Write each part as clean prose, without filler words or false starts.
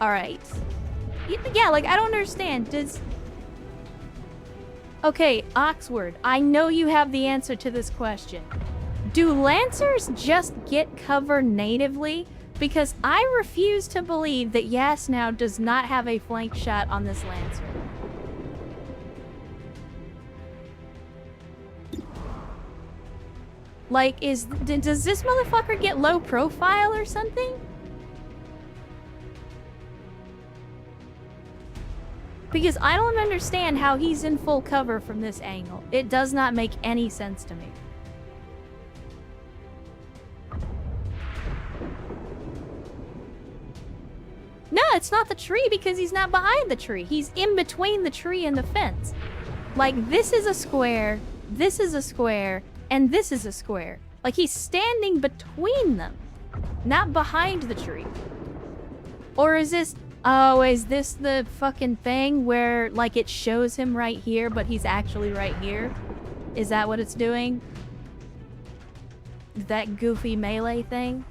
Alright. Yeah, like, I don't understand. Okay, Oxword, I know you have the answer to this question. Do Lancers just get cover natively? Because I refuse to believe that Yasnau does not have a flank shot on this Lancer. Like, does this motherfucker get low profile or something? Because I don't understand how he's in full cover from this angle. It does not make any sense to me. No, it's not the tree because he's not behind the tree. He's in between the tree and the fence. Like, this is a square, this is a square, and this is a square. Like, he's standing between them, not behind the tree. Or is this... Oh, is this the fucking thing where, like, it shows him right here, but he's actually right here? Is that what it's doing? That goofy melee thing?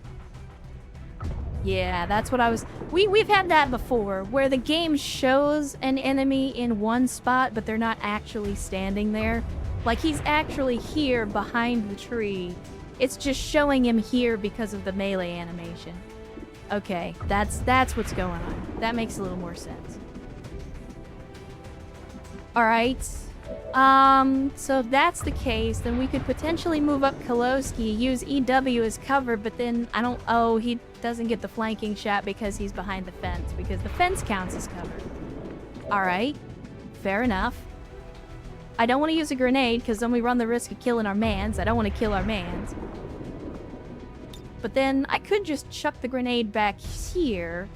Yeah, that's what I was... We've had that before, where the game shows an enemy in one spot, but they're not actually standing there. Like, he's actually here behind the tree. It's just showing him here because of the melee animation. Okay, that's what's going on. That makes a little more sense. Alright. So if that's the case, then we could potentially move up Koloski, use EW as cover, but then I don't... Oh, he doesn't get the flanking shot because he's behind the fence, because the fence counts as cover. Alright. Fair enough. I don't want to use a grenade, because then we run the risk of killing our mans. I don't want to kill our mans. But then I could just chuck the grenade back here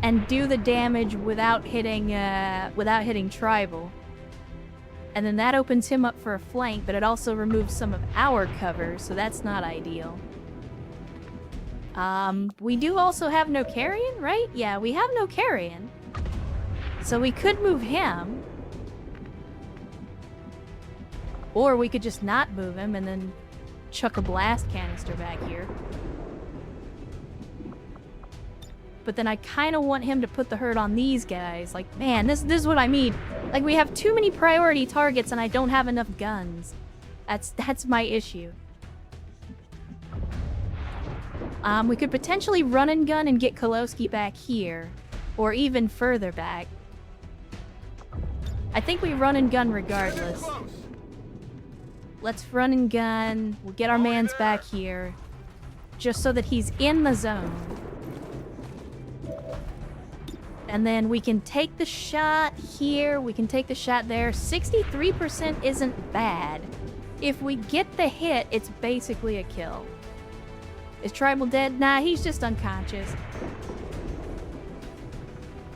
and do the damage without hitting Tribal. And then that opens him up for a flank, but it also removes some of our cover, so that's not ideal. We do also have no carrion, right? Yeah, we have no carrion. So we could move him. Or we could just not move him and then chuck a blast canister back here. But then I kind of want him to put the hurt on these guys. Like, man, this is what I mean. Like, we have too many priority targets and I don't have enough guns. That's my issue. We could potentially run and gun and get Koloski back here. Or even further back. I think we run and gun regardless. Let's run and gun. We'll get our mans back here. Just so that he's in the zone. And then we can take the shot here. We can take the shot there. 63% isn't bad. If we get the hit, it's basically a kill. Is Tribal dead? Nah, he's just unconscious.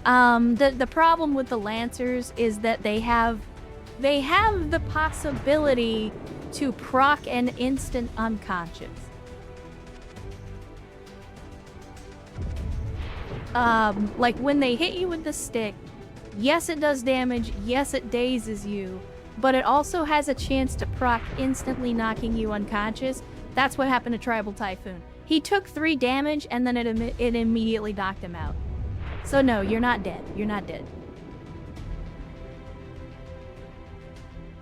The problem with the Lancers is that they have the possibility to proc an instant unconscious. Like when they hit you with the stick, yes it does damage, yes it dazes you, but it also has a chance to proc instantly knocking you unconscious. That's what happened to Tribal Typhoon. He took 3 damage and then it immediately knocked him out. So no, you're not dead. You're not dead.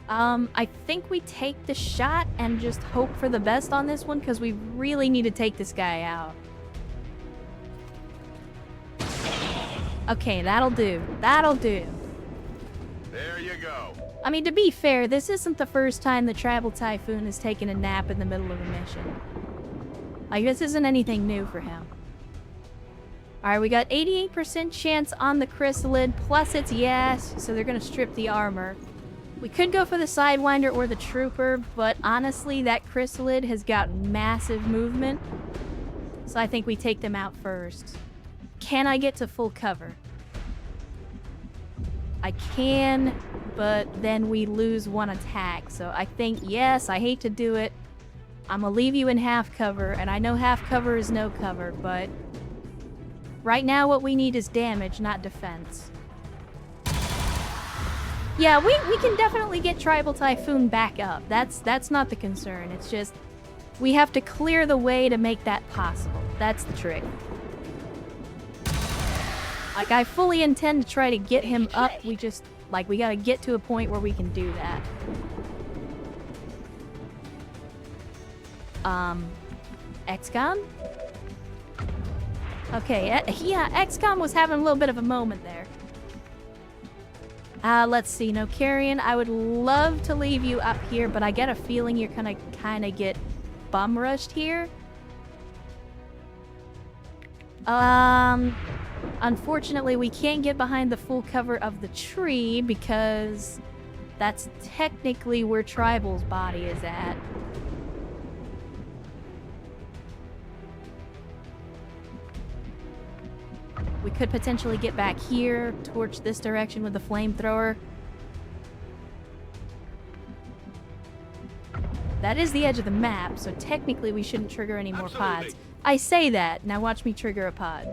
I think we take the shot and just hope for the best on this one because we really need to take this guy out. Okay, that'll do. That'll do. There you go. I mean, to be fair, this isn't the first time the Tribal Typhoon has taken a nap in the middle of a mission. Like, this isn't anything new for him. Alright, we got 88% chance on the Chrysalid, plus it's yes, so they're gonna strip the armor. We could go for the Sidewinder or the Trooper, but honestly, that Chrysalid has got massive movement, so I think we take them out first. Can I get to full cover? I can, but then we lose 1 attack, so I think, yes, I hate to do it. I'm gonna leave you in half cover, and I know half cover is no cover, but right now what we need is damage, not defense. Yeah, we can definitely get Tribal Typhoon back up. That's not the concern. It's just we have to clear the way to make that possible. That's the trick. Like, I fully intend to try to get him up. We just, like, we gotta get to a point where we can do that. XCOM? Okay, yeah, XCOM was having a little bit of a moment there. Let's see, no carrion. I would love to leave you up here, but I get a feeling you're gonna kinda get bum rushed here. Unfortunately, we can't get behind the full cover of the tree because that's technically where Tribal's body is at. We could potentially get back here, torch this direction with the flamethrower. That is the edge of the map, so technically we shouldn't trigger any more pods. I say that, now watch me trigger a pod.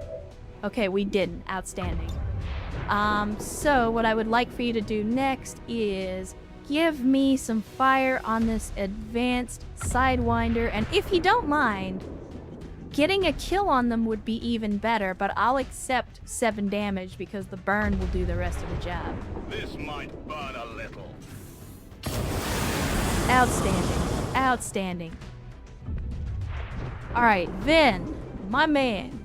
Okay, we didn't. Outstanding. So what I would like for you to do next is give me some fire on this advanced Sidewinder, and if you don't mind, getting a kill on them would be even better, but I'll accept 7 damage because the burn will do the rest of the job. This might burn a little. Outstanding. Outstanding. Alright, Vin, my man.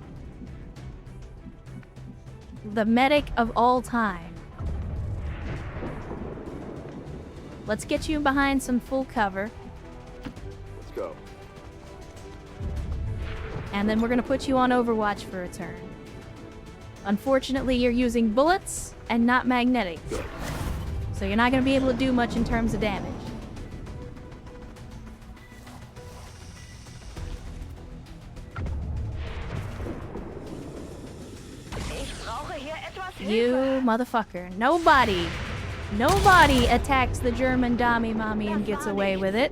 The medic of all time. Let's get you behind some full cover. Let's go. And then we're gonna put you on Overwatch for a turn. Unfortunately, you're using bullets and not magnetic. Good. So you're not gonna be able to do much in terms of damage. You motherfucker. Nobody attacks the German Dami Mommy and gets away with it.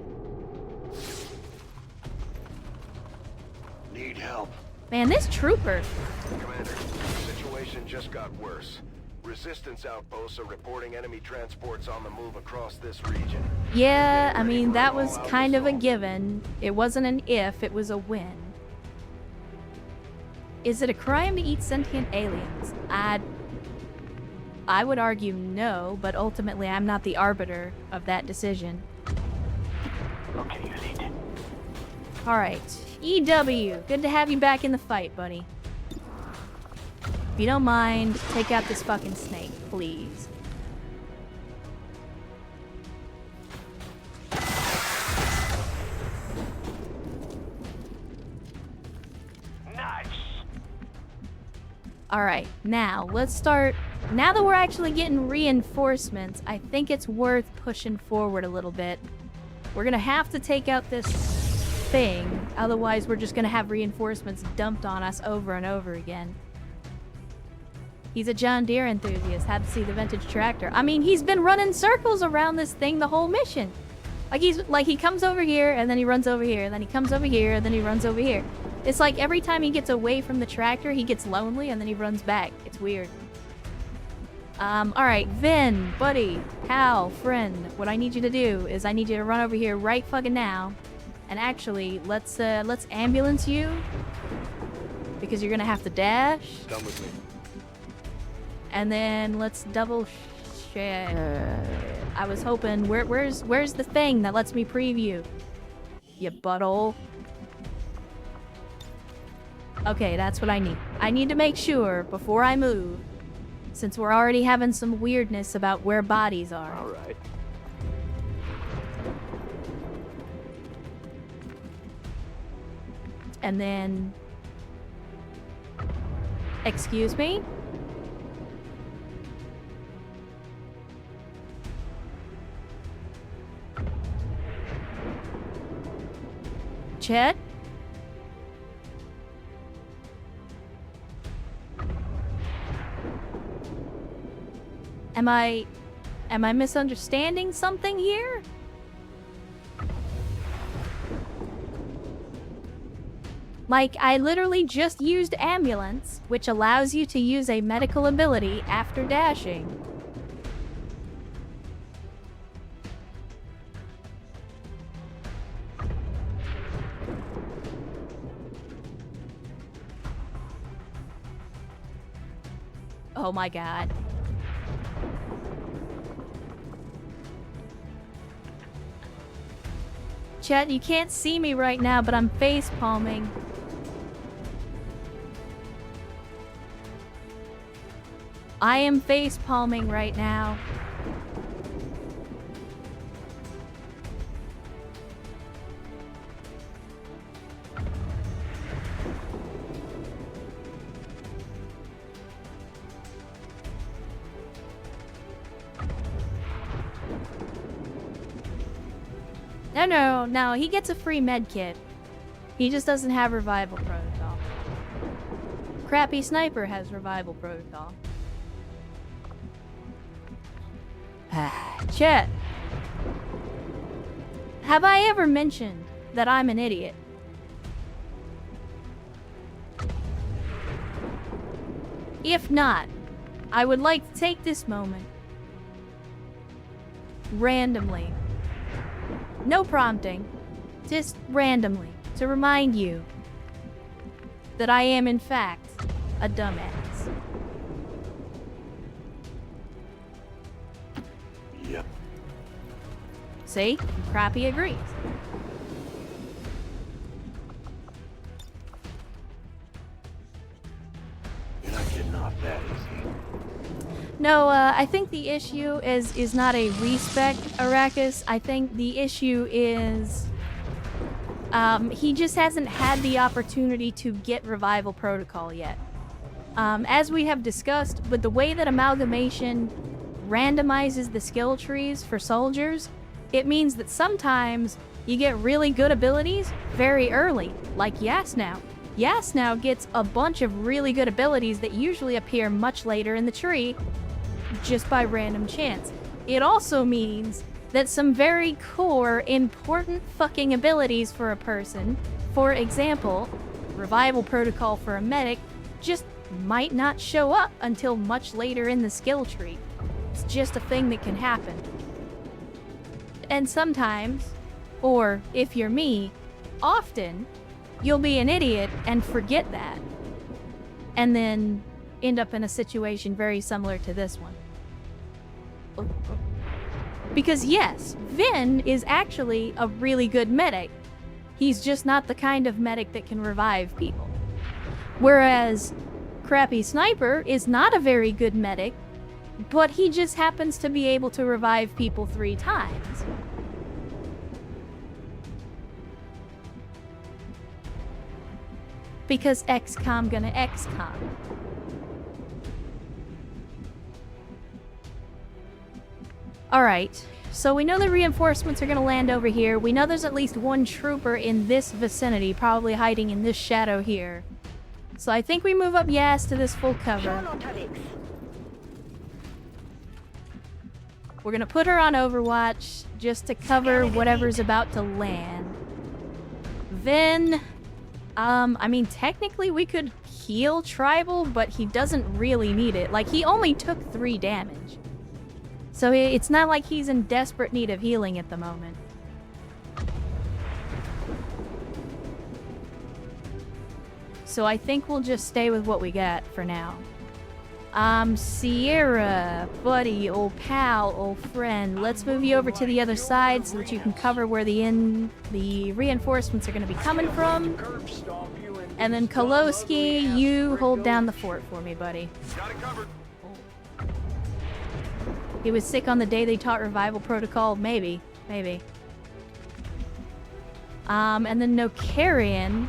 Need help. Man, this trooper. Commander, the situation just got worse. Resistance outposts are reporting enemy transports on the move across this region. Yeah, I mean, that was kind of a given. It wasn't an if, it was a when. Is it a crime to eat sentient aliens? I would argue no, but ultimately I'm not the arbiter of that decision. Okay, elite. Alright, EW, good to have you back in the fight, buddy. If you don't mind, take out this fucking snake, please. Nice. Alright, now, let's start... Now that we're actually getting reinforcements, I think it's worth pushing forward a little bit. We're gonna have to take out this thing, otherwise we're just gonna have reinforcements dumped on us over and over again. He's a John Deere enthusiast, had to see the vintage tractor. I mean, he's been running circles around this thing the whole mission. He comes over here, and then he runs over here, and then he comes over here, and then he runs over here. It's like every time he gets away from the tractor, he gets lonely, and then he runs back. It's weird. Alright, Vin, buddy, pal, friend, what I need you to do is I need you to run over here right fucking now. And actually, let's ambulance you. Because you're gonna have to dash. Come with me. And then let's double share. I was hoping, where's the thing that lets me preview? You butthole. Okay, that's what I need. I need to make sure before I move, since we're already having some weirdness about where bodies are. All right. And then... Excuse me? Chet? Am I misunderstanding something here? Like, I literally just used ambulance, which allows you to use a medical ability after dashing. Oh my god. Chat, you can't see me right now, but I'm face palming. I am face palming right now. No, he gets a free med kit. He just doesn't have revival protocol. Crappy Sniper has revival protocol. Chet. Have I ever mentioned that I'm an idiot? If not, I would like to take this moment randomly, no prompting, just randomly, to remind you that I am in fact a dumbass. Yep. See? Crappy agrees. You're not getting off that easy. No, I think the issue is not a respec Arrakis. I think the issue is he just hasn't had the opportunity to get revival protocol yet. As we have discussed, with the way that Amalgamation randomizes the skill trees for soldiers, it means that sometimes you get really good abilities very early, like Yasnau. Yasnau gets a bunch of really good abilities that usually appear much later in the tree, just by random chance. It also means that some very core, important fucking abilities for a person, for example, revival protocol for a medic, just might not show up until much later in the skill tree. It's just a thing that can happen. And sometimes, or if you're me, often, you'll be an idiot and forget that. And then end up in a situation very similar to this one. Because yes, Vin is actually a really good medic. He's just not the kind of medic that can revive people. Whereas Crappy Sniper is not a very good medic, but he just happens to be able to revive people 3 times. Because XCOM gonna XCOM. Alright, so we know the reinforcements are gonna land over here. We know there's at least one trooper in this vicinity, probably hiding in this shadow here. So I think we move up Yas to this full cover. We're gonna put her on Overwatch just to cover whatever's about to land. Then, I mean, technically we could heal Tribal, but he doesn't really need it. Like, he only took 3 damage. So it's not like he's in desperate need of healing at the moment. So I think we'll just stay with what we got for now. Sierra, buddy, old pal, old friend, let's move you over to the other side so that you can cover where the reinforcements are going to be coming from. And then Koloski, you hold down the fort for me, buddy. Got it covered. He was sick on the day they taught revival protocol. Maybe. And then Nokarian.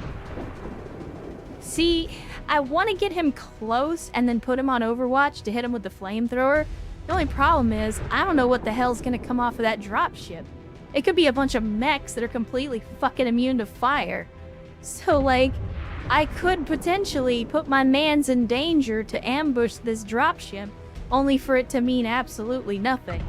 See, I want to get him close and then put him on Overwatch to hit him with the flamethrower. The only problem is, I don't know what the hell's going to come off of that dropship. It could be a bunch of mechs that are completely fucking immune to fire. So, like, I could potentially put my mans in danger to ambush this dropship, only for it to mean absolutely nothing.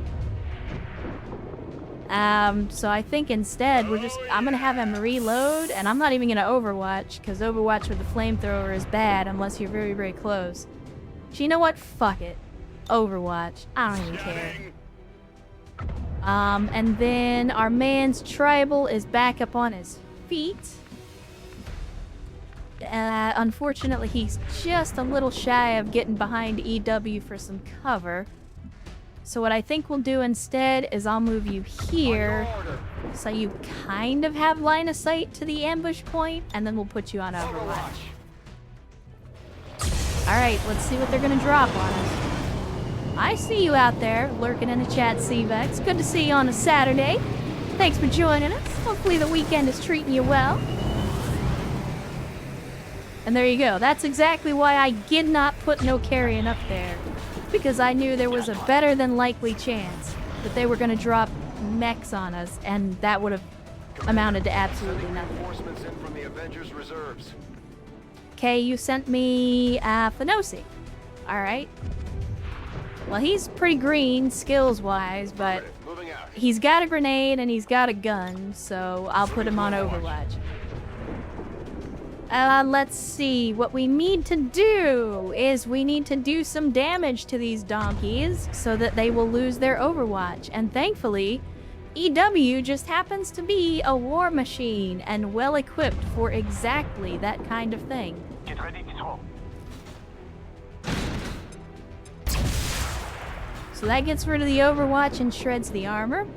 So I think instead I'm gonna have him reload, and I'm not even gonna Overwatch, because Overwatch with the flamethrower is bad unless you're very, very close. So you know what? Fuck it. Overwatch. I don't even care. And then our man's Tribal is back up on his feet. Unfortunately, he's just a little shy of getting behind EW for some cover. So what I think we'll do instead is I'll move you here, so you kind of have line of sight to the ambush point, and then we'll put you on Overwatch. Alright, let's see what they're gonna drop on us. I see you out there, lurking in the chat, CVEX. Good to see you on a Saturday. Thanks for joining us. Hopefully the weekend is treating you well. And there you go. That's exactly why I did not put no carrion up there. Because I knew there was a better than likely chance that they were going to drop mechs on us, and that would have amounted to absolutely nothing. Okay, you sent me Fenosi. Alright. Well, he's pretty green, skills-wise, but he's got a grenade and he's got a gun, so I'll put him on Overwatch. Let's see. What we need to do is we need to do some damage to these donkeys so that they will lose their Overwatch. And thankfully, EW just happens to be a war machine and well equipped for exactly that kind of thing. Get ready to throw. So that gets rid of the Overwatch and shreds the armor.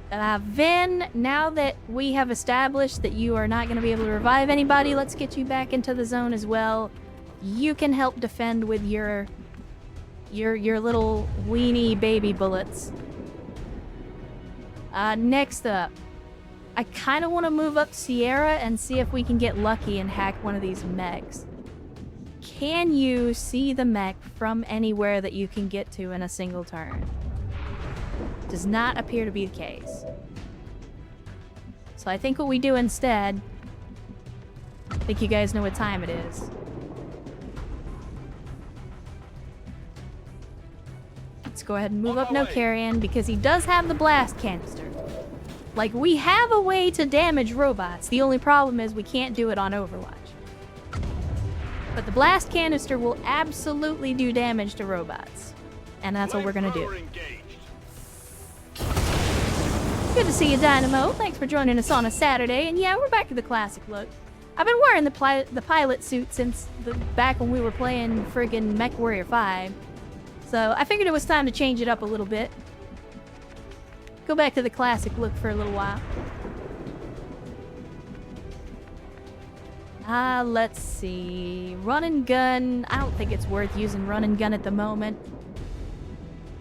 Vin, now that we have established that you are not going to be able to revive anybody, let's get you back into the zone as well. You can help defend with your little weenie baby bullets. Next up, I kind of want to move up Sierra and see if we can get lucky and hack one of these mechs. Can you see the mech from anywhere that you can get to in a single turn? Does not appear to be the case. So I think what we do instead, I think you guys know what time it is. Let's go ahead and move up No Carrion because he does have the blast canister. Like, we have a way to damage robots. The only problem is we can't do it on Overwatch. But the blast canister will absolutely do damage to robots. And that's what we're gonna do. Good to see you, Dynamo. Thanks for joining us on a Saturday. And yeah, we're back to the classic look. I've been wearing the pilot suit since back when we were playing friggin' MechWarrior 5. So I figured it was time to change it up a little bit. Go back to the classic look for a little while. Let's see. Run and gun. I don't think it's worth using run and gun at the moment.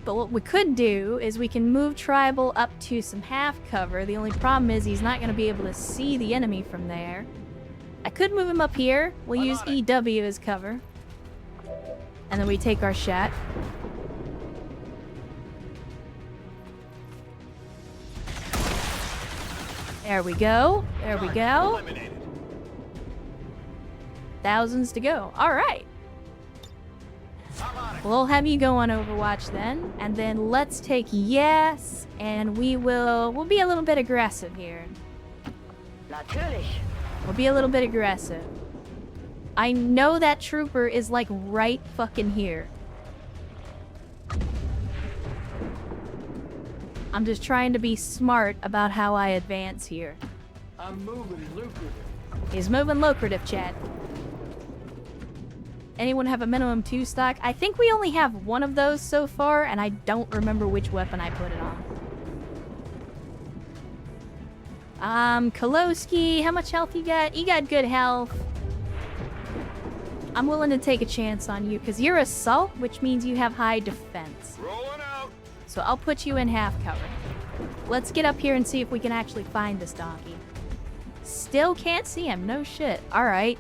But what we could do is we can move Tribal up to some half cover. The only problem is he's not going to be able to see the enemy from there. I could move him up here. We'll use EW as cover. And then we take our shot. There we go. There we go. Thousands to go. All right. We'll have you go on Overwatch then, and then let's take yes, and we'll be a little bit aggressive here. Natürlich. We'll be a little bit aggressive. I know that trooper is like right fucking here. I'm just trying to be smart about how I advance here. I'm moving lucrative. He's moving lucrative, Chad. Anyone have a minimum 2 stock? I think we only have one of those so far, and I don't remember which weapon I put it on. Kolowski, how much health you got? You got good health. I'm willing to take a chance on you, because you're assault, which means you have high defense. Rolling out. So I'll put you in half cover. Let's get up here and see if we can actually find this donkey. Still can't see him, no shit. Alright.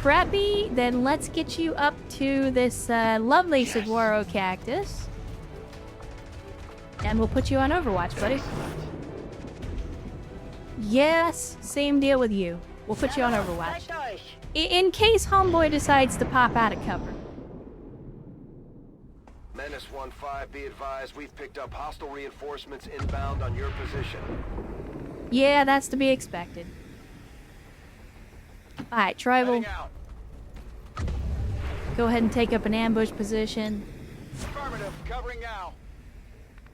Crappy, then let's get you up to this lovely saguaro cactus. And we'll put you on Overwatch, buddy. Yes, same deal with you. We'll put you on Overwatch. In case Homeboy decides to pop out of cover. Menace 1-5, be advised, we've picked up hostile reinforcements inbound on your position. Yeah, that's to be expected. Alright, Tribal. Go ahead and take up an ambush position. Affirmative, covering now.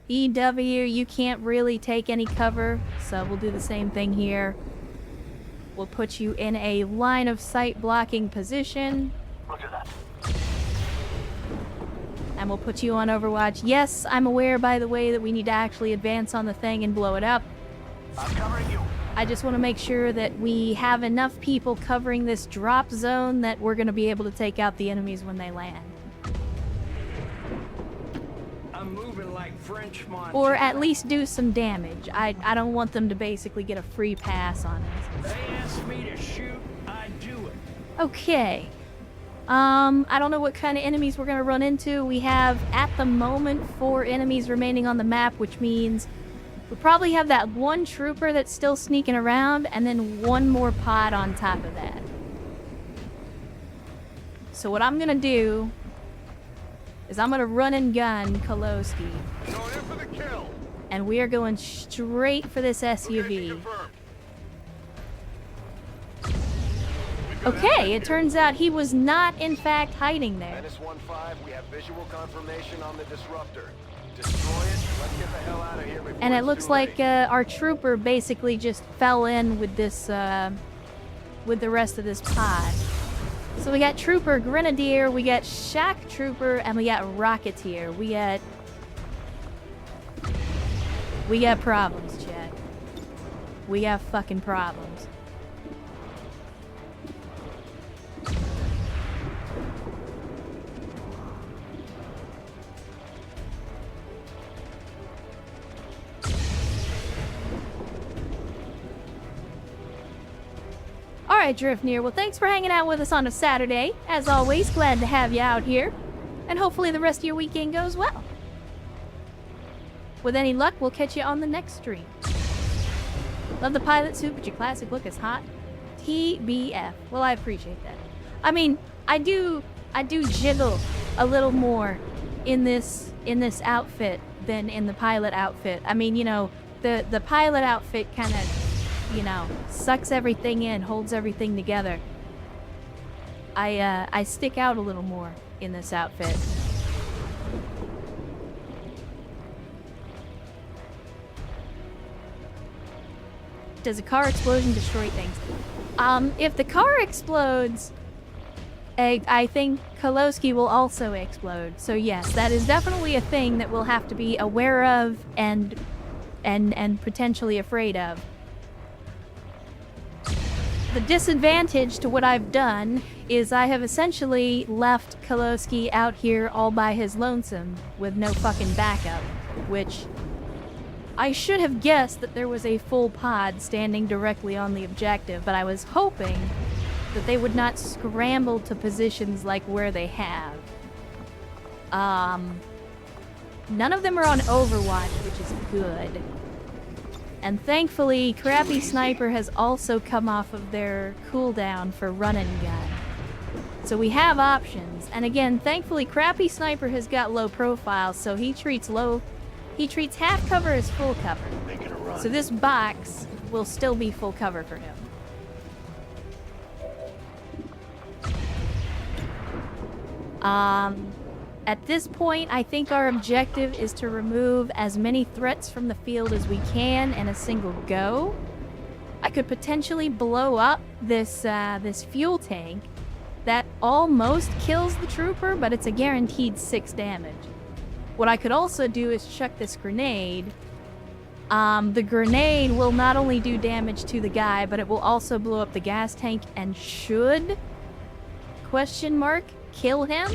EW, you can't really take any cover, so we'll do the same thing here. We'll put you in a line of sight blocking position. Roger that. And we'll put you on Overwatch. Yes, I'm aware, by the way, that we need to actually advance on the thing and blow it up. I'm covering you. I just want to make sure that we have enough people covering this drop zone that we're going to be able to take out the enemies when they land. I'm moving like French Montana. Or at least do some damage. I don't want them to basically get a free pass on us. They asked me to shoot, I do it. Okay. I don't know what kind of enemies we're going to run into. We have, at the moment, 4 enemies remaining on the map, which means we probably have that one trooper that's still sneaking around, and then one more pod on top of that. So what I'm going to do is I'm going to run and gun Kolowski, Going in for the kill. and we are going straight for this Location SUV. confirmed. Okay, it turns out he was not, in fact, hiding there. Menace 1-5, we have visual confirmation on the disruptor. Destroy it. Let's get the hell out of here before And it it's looks too like late. our trooper basically just fell in with this, with the rest of this pod. So we got Trooper, Grenadier, we got Shock Trooper, and we got Rocketeer. We got problems, Chad. We got fucking problems. Alright, Driftneer, well thanks for hanging out with us on a Saturday. As always, glad to have you out here. And hopefully the rest of your weekend goes well. With any luck, we'll catch you on the next stream. Love the pilot suit, but your classic look is hot. TBF. Well, I appreciate that. I mean, I do jiggle a little more in this outfit than in the pilot outfit. I mean, you know, the pilot outfit kind of, you know, sucks everything in, holds everything together. I stick out a little more in this outfit. Does a car explosion destroy things? If the car explodes, I think Kolowski will also explode. So yes, that is definitely a thing that we'll have to be aware of and potentially afraid of. The disadvantage to what I've done is I have essentially left Kolowski out here all by his lonesome with no fucking backup, which I should have guessed that there was a full pod standing directly on the objective, but I was hoping that they would not scramble to positions like where they have. None of them are on Overwatch, which is good. And thankfully, Crappy Sniper has also come off of their cooldown for run and gun. So we have options. And again, thankfully, Crappy Sniper has got low profile, so he treats half cover as full cover. Making a run. So this box will still be full cover for him. At this point, I think our objective is to remove as many threats from the field as we can in a single go. I could potentially blow up this fuel tank that almost kills the trooper, but it's a guaranteed 6 damage. What I could also do is chuck this grenade. The grenade will not only do damage to the guy, but it will also blow up the gas tank and should, question mark, kill him?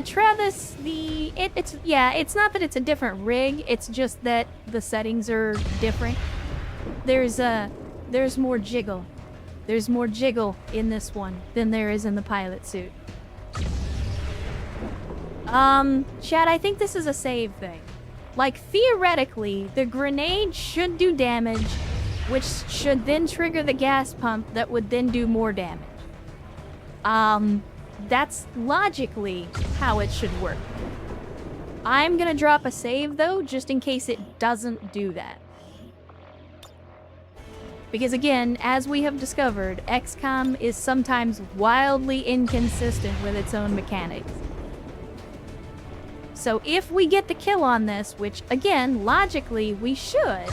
Travis, it's not that it's a different rig, it's just that the settings are different. There's more jiggle. There's more jiggle in this one than there is in the pilot suit. Chad, I think this is a save thing. Like, theoretically, the grenade should do damage, which should then trigger the gas pump that would then do more damage. That's logically how it should work. I'm gonna drop a save, though, just in case it doesn't do that. Because again, as we have discovered, XCOM is sometimes wildly inconsistent with its own mechanics. So if we get the kill on this, which again, logically we should,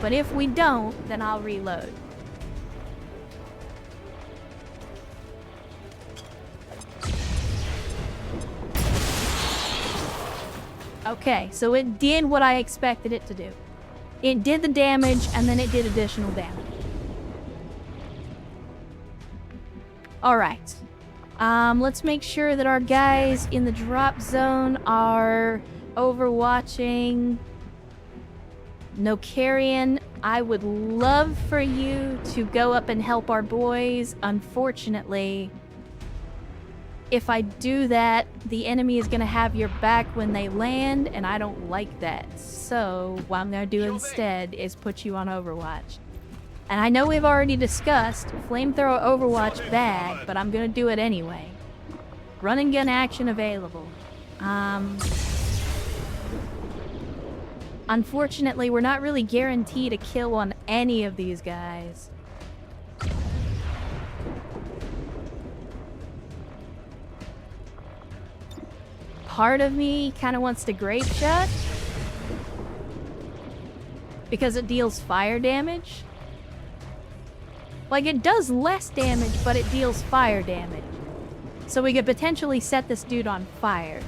but if we don't, then I'll reload. Okay, so it did what I expected it to do. It did the damage, and then it did additional damage. Alright. Let's make sure that our guys in the drop zone are overwatching. No carrion. I would love for you to go up and help our boys. Unfortunately, if I do that, the enemy is going to have your back when they land, and I don't like that. So, what I'm going to do instead is put you on Overwatch. And I know we've already discussed Flamethrower Overwatch bad, but I'm going to do it anyway. Run and gun action available. Unfortunately, we're not really guaranteed a kill on any of these guys. Part of me kind of wants to grape shot because it deals fire damage. Like, it does less damage, but it deals fire damage. So we could potentially set this dude on fire.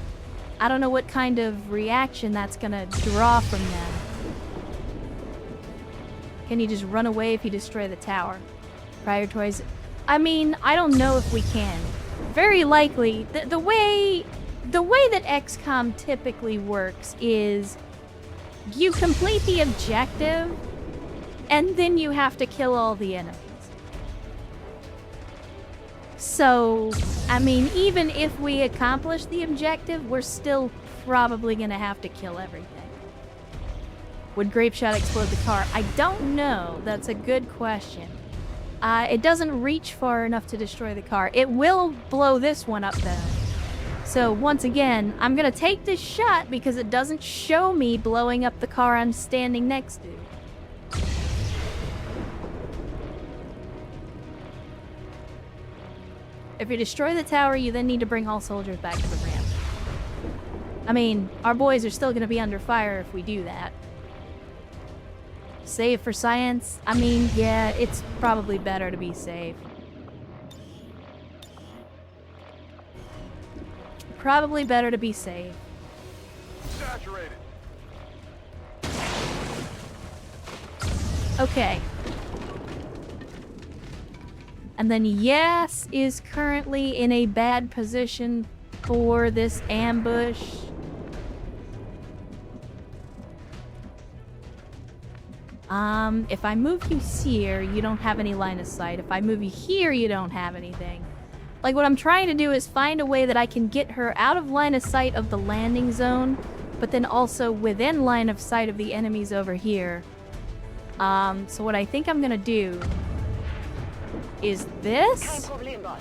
I don't know what kind of reaction that's gonna draw from them. Can you just run away if you destroy the tower? Prioritize. I mean, I don't know if we can. Very likely, the way that XCOM typically works is you complete the objective, and then you have to kill all the enemies. So, I mean, even if we accomplish the objective, we're still probably gonna have to kill everything. Would grape shot explode the car? I don't know. That's a good question. It doesn't reach far enough to destroy the car. It will blow this one up, though. So, once again, I'm gonna take this shot because it doesn't show me blowing up the car I'm standing next to. If you destroy the tower, you then need to bring all soldiers back to the ramp. I mean, our boys are still gonna be under fire if we do that. Save for science? I mean, yeah, it's probably better to be safe. Probably better to be safe. Saturated. Okay. And then Yas is currently in a bad position for this ambush. If I move you here, you don't have any line of sight. If I move you here, you don't have anything. Like, what I'm trying to do is find a way that I can get her out of line of sight of the landing zone, but then also within line of sight of the enemies over here. So what I think I'm gonna do is Kein this, Problem, Boss.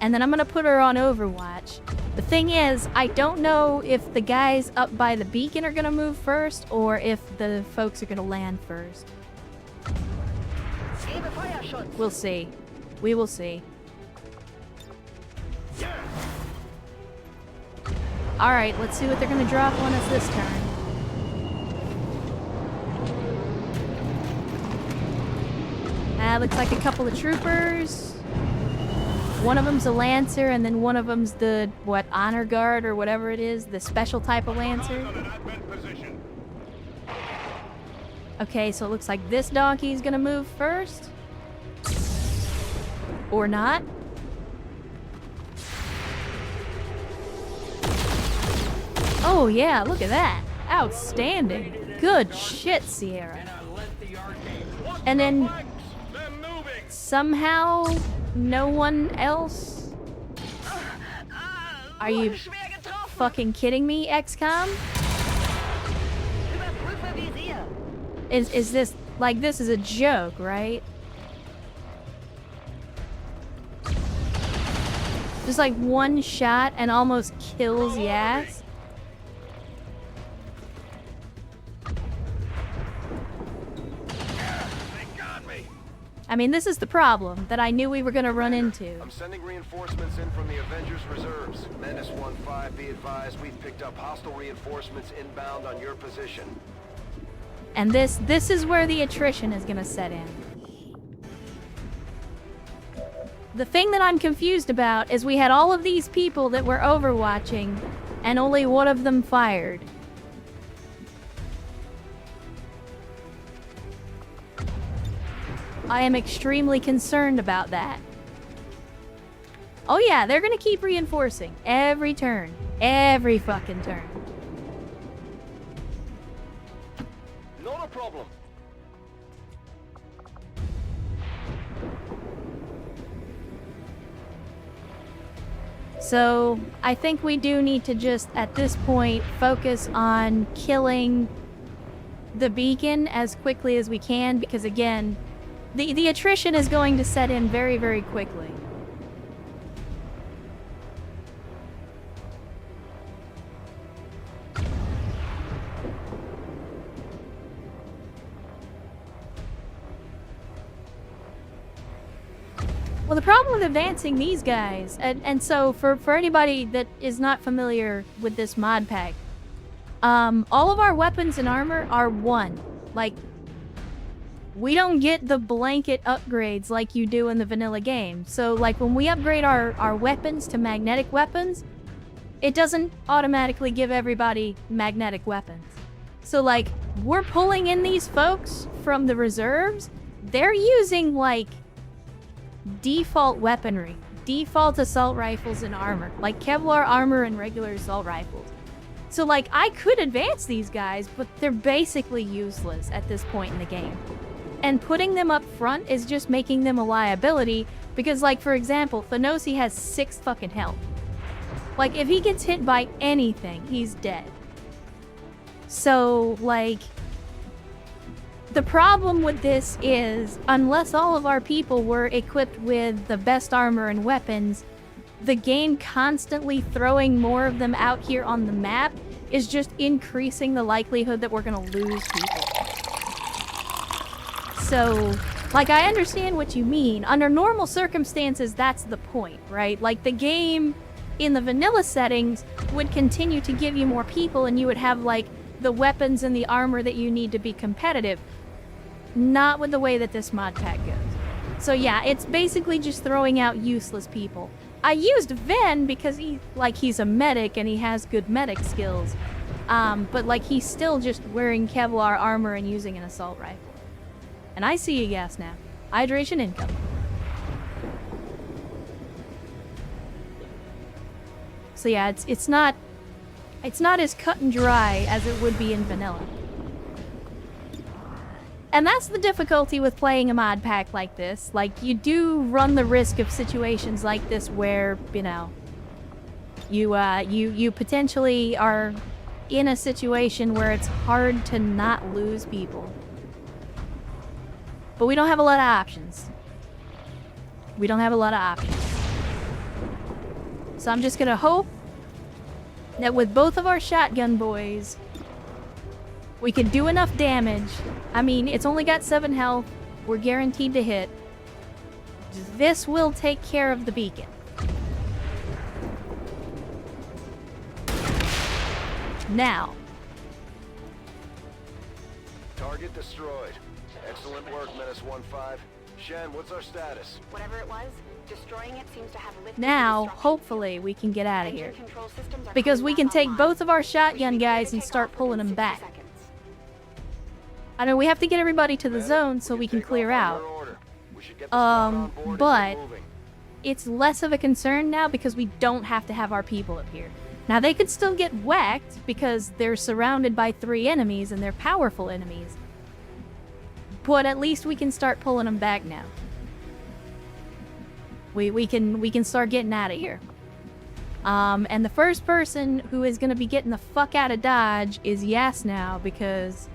and then I'm gonna put her on Overwatch. The thing is, I don't know if the guys up by the beacon are gonna move first, or if the folks are gonna land first. Gebe Feuerschutz. We'll see. We will see. Alright, let's see what they're gonna drop on us this turn. Looks like a couple of troopers. One of them's a Lancer, and then one of them's the, what, Honor Guard or whatever it is, the special type of Lancer. Okay, so it looks like this donkey's gonna move first. Or not. Oh yeah, look at that. Outstanding. Good shit, Sierra. And then somehow no one else? Are you fucking kidding me, XCOM? Überprüfe Visier. Is this, like, this is a joke, right? Just like one shot and almost kills Yas. I mean, this is the problem that I knew we were gonna run into. I'm sending reinforcements in from the Avengers Reserves. Menace 1-5, be advised, we've picked up hostile reinforcements inbound on your position. And this is where the attrition is gonna set in. The thing that I'm confused about is we had all of these people that were overwatching, and only one of them fired. I am extremely concerned about that. Oh yeah, they're gonna keep reinforcing every turn. Every fucking turn. Not a problem. So, I think we do need to just, at this point, focus on killing the beacon as quickly as we can, because again, the attrition is going to set in very, very quickly. Well, the problem with advancing these guys, and so for anybody that is not familiar with this mod pack, all of our weapons and armor are 1. Like, we don't get the blanket upgrades like you do in the vanilla game. So, like, when we upgrade our weapons to magnetic weapons, it doesn't automatically give everybody magnetic weapons. So, like, we're pulling in these folks from the reserves. They're using, like, default weaponry, default assault rifles and armor, like Kevlar armor and regular assault rifles. So like, I could advance these guys, but they're basically useless at this point in the game. And putting them up front is just making them a liability, because like, for example, Thanosi has 6 fucking health. Like, if he gets hit by anything, he's dead. So, like, the problem with this is, unless all of our people were equipped with the best armor and weapons, the game constantly throwing more of them out here on the map is just increasing the likelihood that we're gonna lose people. So, like, I understand what you mean. Under normal circumstances, that's the point, right? Like, the game in the vanilla settings would continue to give you more people, and you would have, like, the weapons and the armor that you need to be competitive. Not with the way that this mod pack goes. So yeah, it's basically just throwing out useless people. I used Ven because he's a medic and he has good medic skills. But like, he's still just wearing Kevlar armor and using an assault rifle. And I see a gas now. Hydration income. So yeah, it's not as cut and dry as it would be in vanilla. And that's the difficulty with playing a mod pack like this. Like, you do run the risk of situations like this where, you know, you potentially are in a situation where it's hard to not lose people. But we don't have a lot of options. We don't have a lot of options. So I'm just gonna hope that with both of our shotgun boys, we can do enough damage. I mean, it's only got 7 health. We're guaranteed to hit. This will take care of the beacon. Now. Target destroyed. Excellent work, Menace 1-5. Shen, what's our status? Whatever it was, destroying it seems to have lifted Now, the destruction. hopefully, we can get out of Engine here. control systems are Because coming we can back take online. both of our We should shotgun be clear guys to and take start off pulling within them 60 back. seconds. I know we have to get everybody to the Medic, zone so we can take clear off on out. your order. We should get the squad on board and but get moving. It's less of a concern now because we don't have to have our people up here. Now, they could still get whacked because they're surrounded by 3 enemies and they're powerful enemies. But at least we can start pulling them back now. We can start getting out of here. And the first person who is going to be getting the fuck out of Dodge is Yas now, because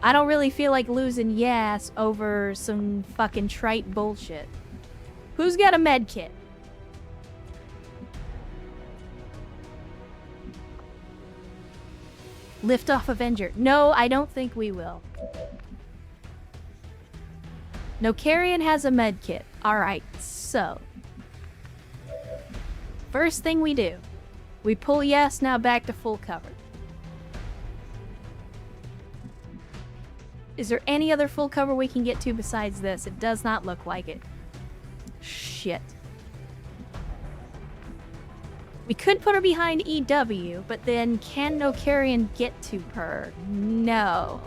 I don't really feel like losing Yas over some fucking trite bullshit. Who's got a med kit? Lift off Avenger. No, I don't think we will. No carrion has a med kit. Alright, so. First thing we do. We pull Yes now back to full cover. Is there any other full cover we can get to besides this? It does not look like it. Shit. We could put her behind EW, but then can no carrion get to her? No.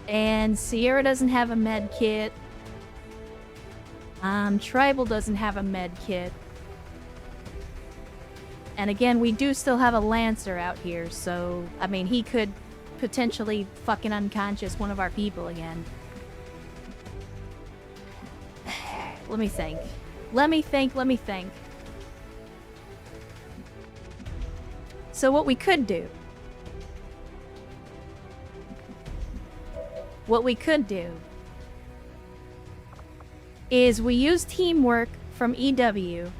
And Sierra doesn't have a med kit. Tribal doesn't have a med kit. And again, we do still have a Lancer out here, so, I mean, he could potentially fucking unconscious one of our people again. Let me think. Let me think. So what we could do is we use teamwork from EW.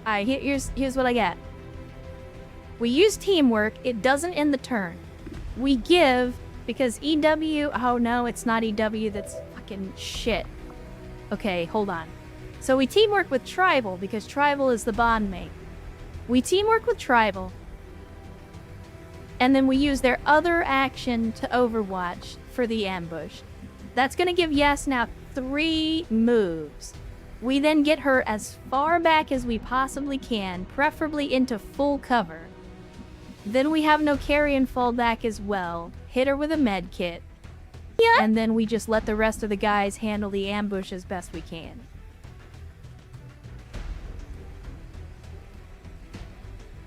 Alright, here's what I got. We use teamwork, it doesn't end the turn. We give, because EW, oh no, it's not EW, that's fucking shit. Okay, hold on. So we teamwork with Tribal, because Tribal is the bond mate. We teamwork with Tribal, and then we use their other action to overwatch for the ambush. That's gonna give Yes now 3 moves. We then get her as far back as we possibly can, preferably into full cover. Then we have no carrion fall back as well, hit her with a med kit, and then we just let the rest of the guys handle the ambush as best we can.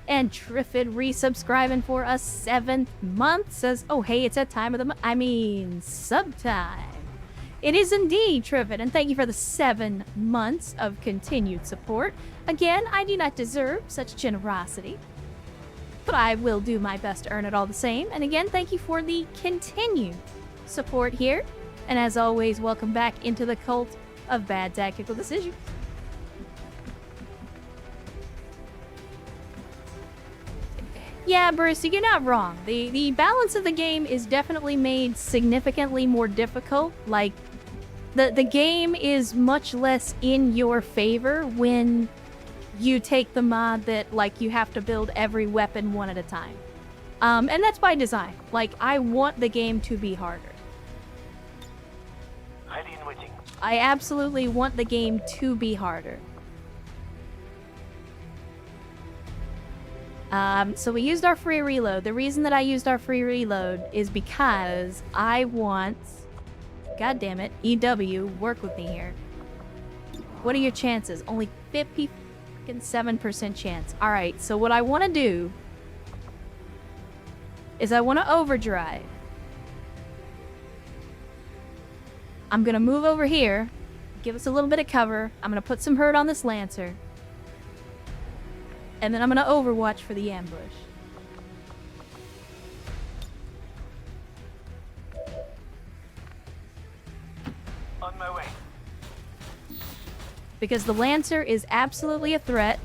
And Triffid resubscribing for a 7th month says, oh hey, it's that time of the month. I mean, subtime. It is indeed, Triffid, and thank you for the 7 months of continued support. Again, I do not deserve such generosity, but I will do my best to earn it all the same. And again, thank you for the continued support here. And as always, welcome back into the cult of bad tactical decisions. Yeah, Bruce, you're not wrong. The balance of the game is definitely made significantly more difficult. Like, the game is much less in your favor when you take the mod that, like, you have to build every weapon one at a time. And that's by design. Like, I want the game to be harder. Ready and waiting. I absolutely want the game to be harder. So we used our free reload. The reason that I used our free reload is because I want... God damn it, EW, work with me here. What are your chances? Only 57% chance. Alright, so what I want to do is I want to overdrive. I'm going to move over here, give us a little bit of cover. I'm going to put some hurt on this Lancer. And then I'm going to overwatch for the ambush. On my way. Because the Lancer is absolutely a threat,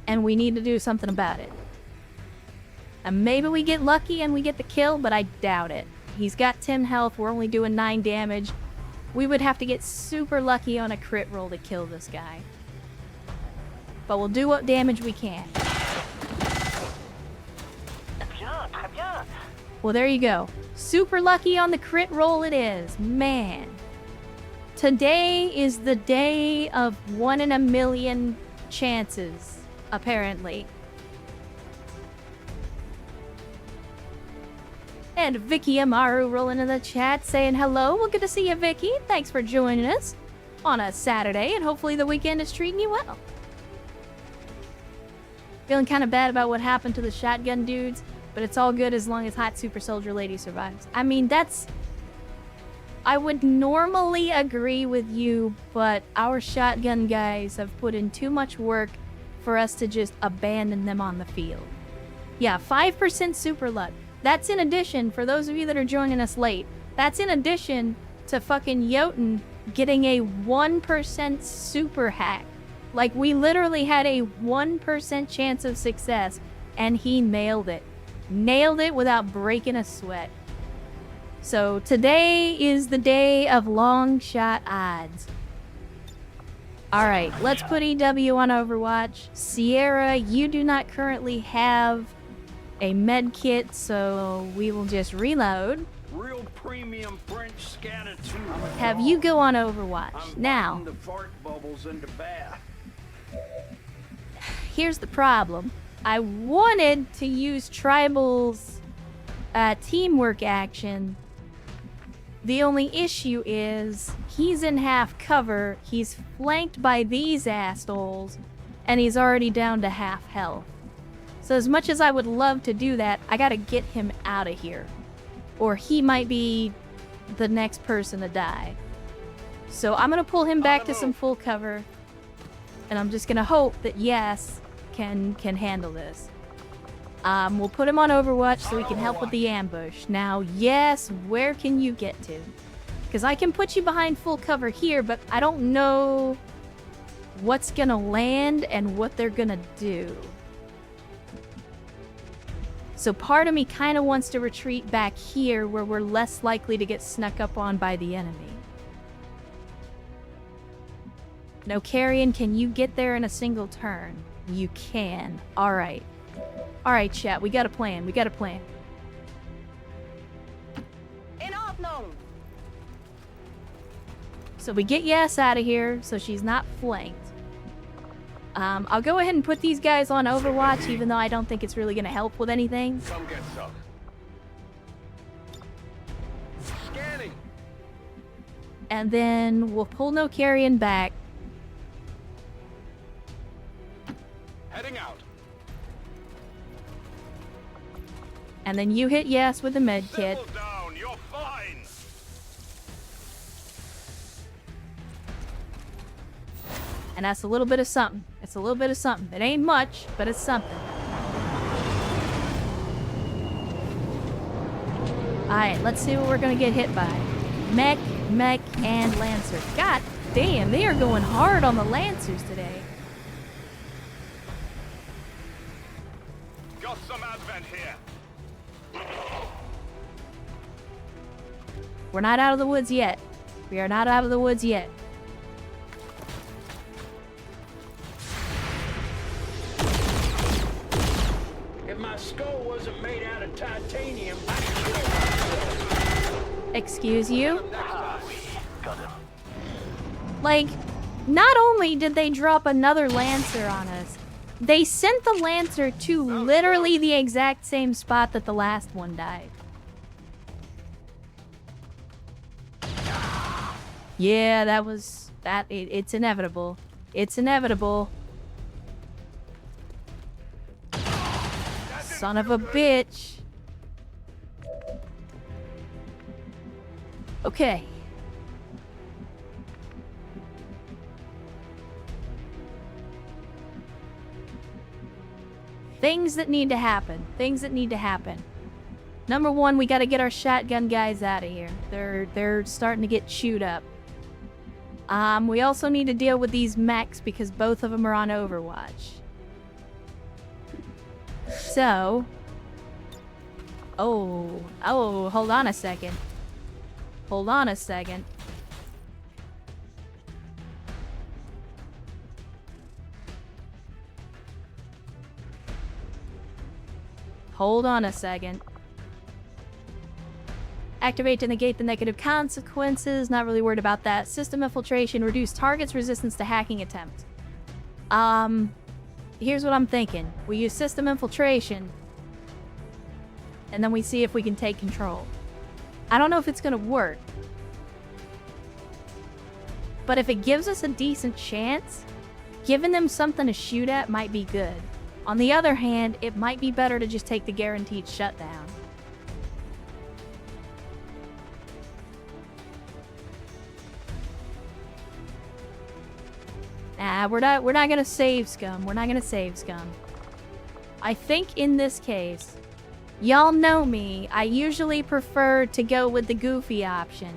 and we need to do something about it. And maybe we get lucky and we get the kill, but I doubt it. He's got 10 health, we're only doing 9 damage. We would have to get super lucky on a crit roll to kill this guy. But we'll do what damage we can. Well, there you go. Super lucky on the crit roll it is. Man. Today is the day of 1 in a million chances, apparently. And Vicky Amaru rolling in the chat saying hello. Well, good to see you, Vicky. Thanks for joining us on a Saturday, and hopefully the weekend is treating you well. Feeling kind of bad about what happened to the shotgun dudes, but it's all good as long as Hot Super Soldier Lady survives. I mean, that's... I would normally agree with you, but our shotgun guys have put in too much work for us to just abandon them on the field. Yeah, 5% super luck. That's in addition, for those of you that are joining us late, that's in addition to fucking Jotun getting a 1% super hack. Like, we literally had a 1% chance of success, and he nailed it. Nailed it without breaking a sweat. So today is the day of long shot odds. Alright, let's put EW on Overwatch. Sierra, you do not currently have a med kit, so we will just reload. Real premium French scanner too. Have you go on Overwatch. Now, The fart bubbles in the bath. here's the problem. I wanted to use Tribal's teamwork action. The only issue is he's in half cover, he's flanked by these assholes, and he's already down to half health. So as much as I would love to do that, I gotta get him out of here. Or he might be the next person to die. So I'm gonna pull him back to some full cover, and I'm just gonna hope that Yes can handle this. We'll put him on Overwatch so he can help with the ambush. Now, Yes, where can you get to? Because I can put you behind full cover here, but I don't know what's gonna land and what they're gonna do. So part of me kind of wants to retreat back here where we're less likely to get snuck up on by the enemy. No, Carrion, can you get there in a single turn? You can. Alright. Alright, chat, we got a plan. We got a plan. In Ordnung! So we get Yes out of here so she's not flanked. I'll go ahead and put these guys on Overwatch, even though I don't think it's really going to help with anything. Come get some. Scanning. And then we'll pull No Carrion back. Heading out. And then you hit Yes with the med kit. Settle down. You're fine. And that's a little bit of something. It's a little bit of something. It ain't much, but it's something. Alright, let's see what we're gonna get hit by. Mech, and Lancer. God damn, they are going hard on the Lancers today. Got some advent here. We're not out of the woods yet. We are not out of the woods yet. If my skull wasn't made out of titanium, Excuse you? Got him. Like, not only did they drop another Lancer on us, they sent the Lancer to literally the exact same spot that the last one died. Yeah, that was... It's inevitable. It's inevitable. Son of a bitch. Okay. Things that need to happen. Things that need to happen. Number one, we gotta get our shotgun guys out of here. They're starting to get chewed up. We also need to deal with these mechs because both of them are on Overwatch. So... Oh, hold on a second. Hold on a second. Hold on a second. Activate to negate the negative consequences. Not really worried about that. System infiltration. Reduce target's resistance to hacking attempt. Here's what I'm thinking. We use system infiltration. And then we see if we can take control. I don't know if it's gonna work. But if it gives us a decent chance, giving them something to shoot at might be good. On the other hand, it might be better to just take the guaranteed shutdown. Nah, we're not gonna save Scum. We're not gonna save Scum. I think in this case, y'all know me, I usually prefer to go with the goofy option.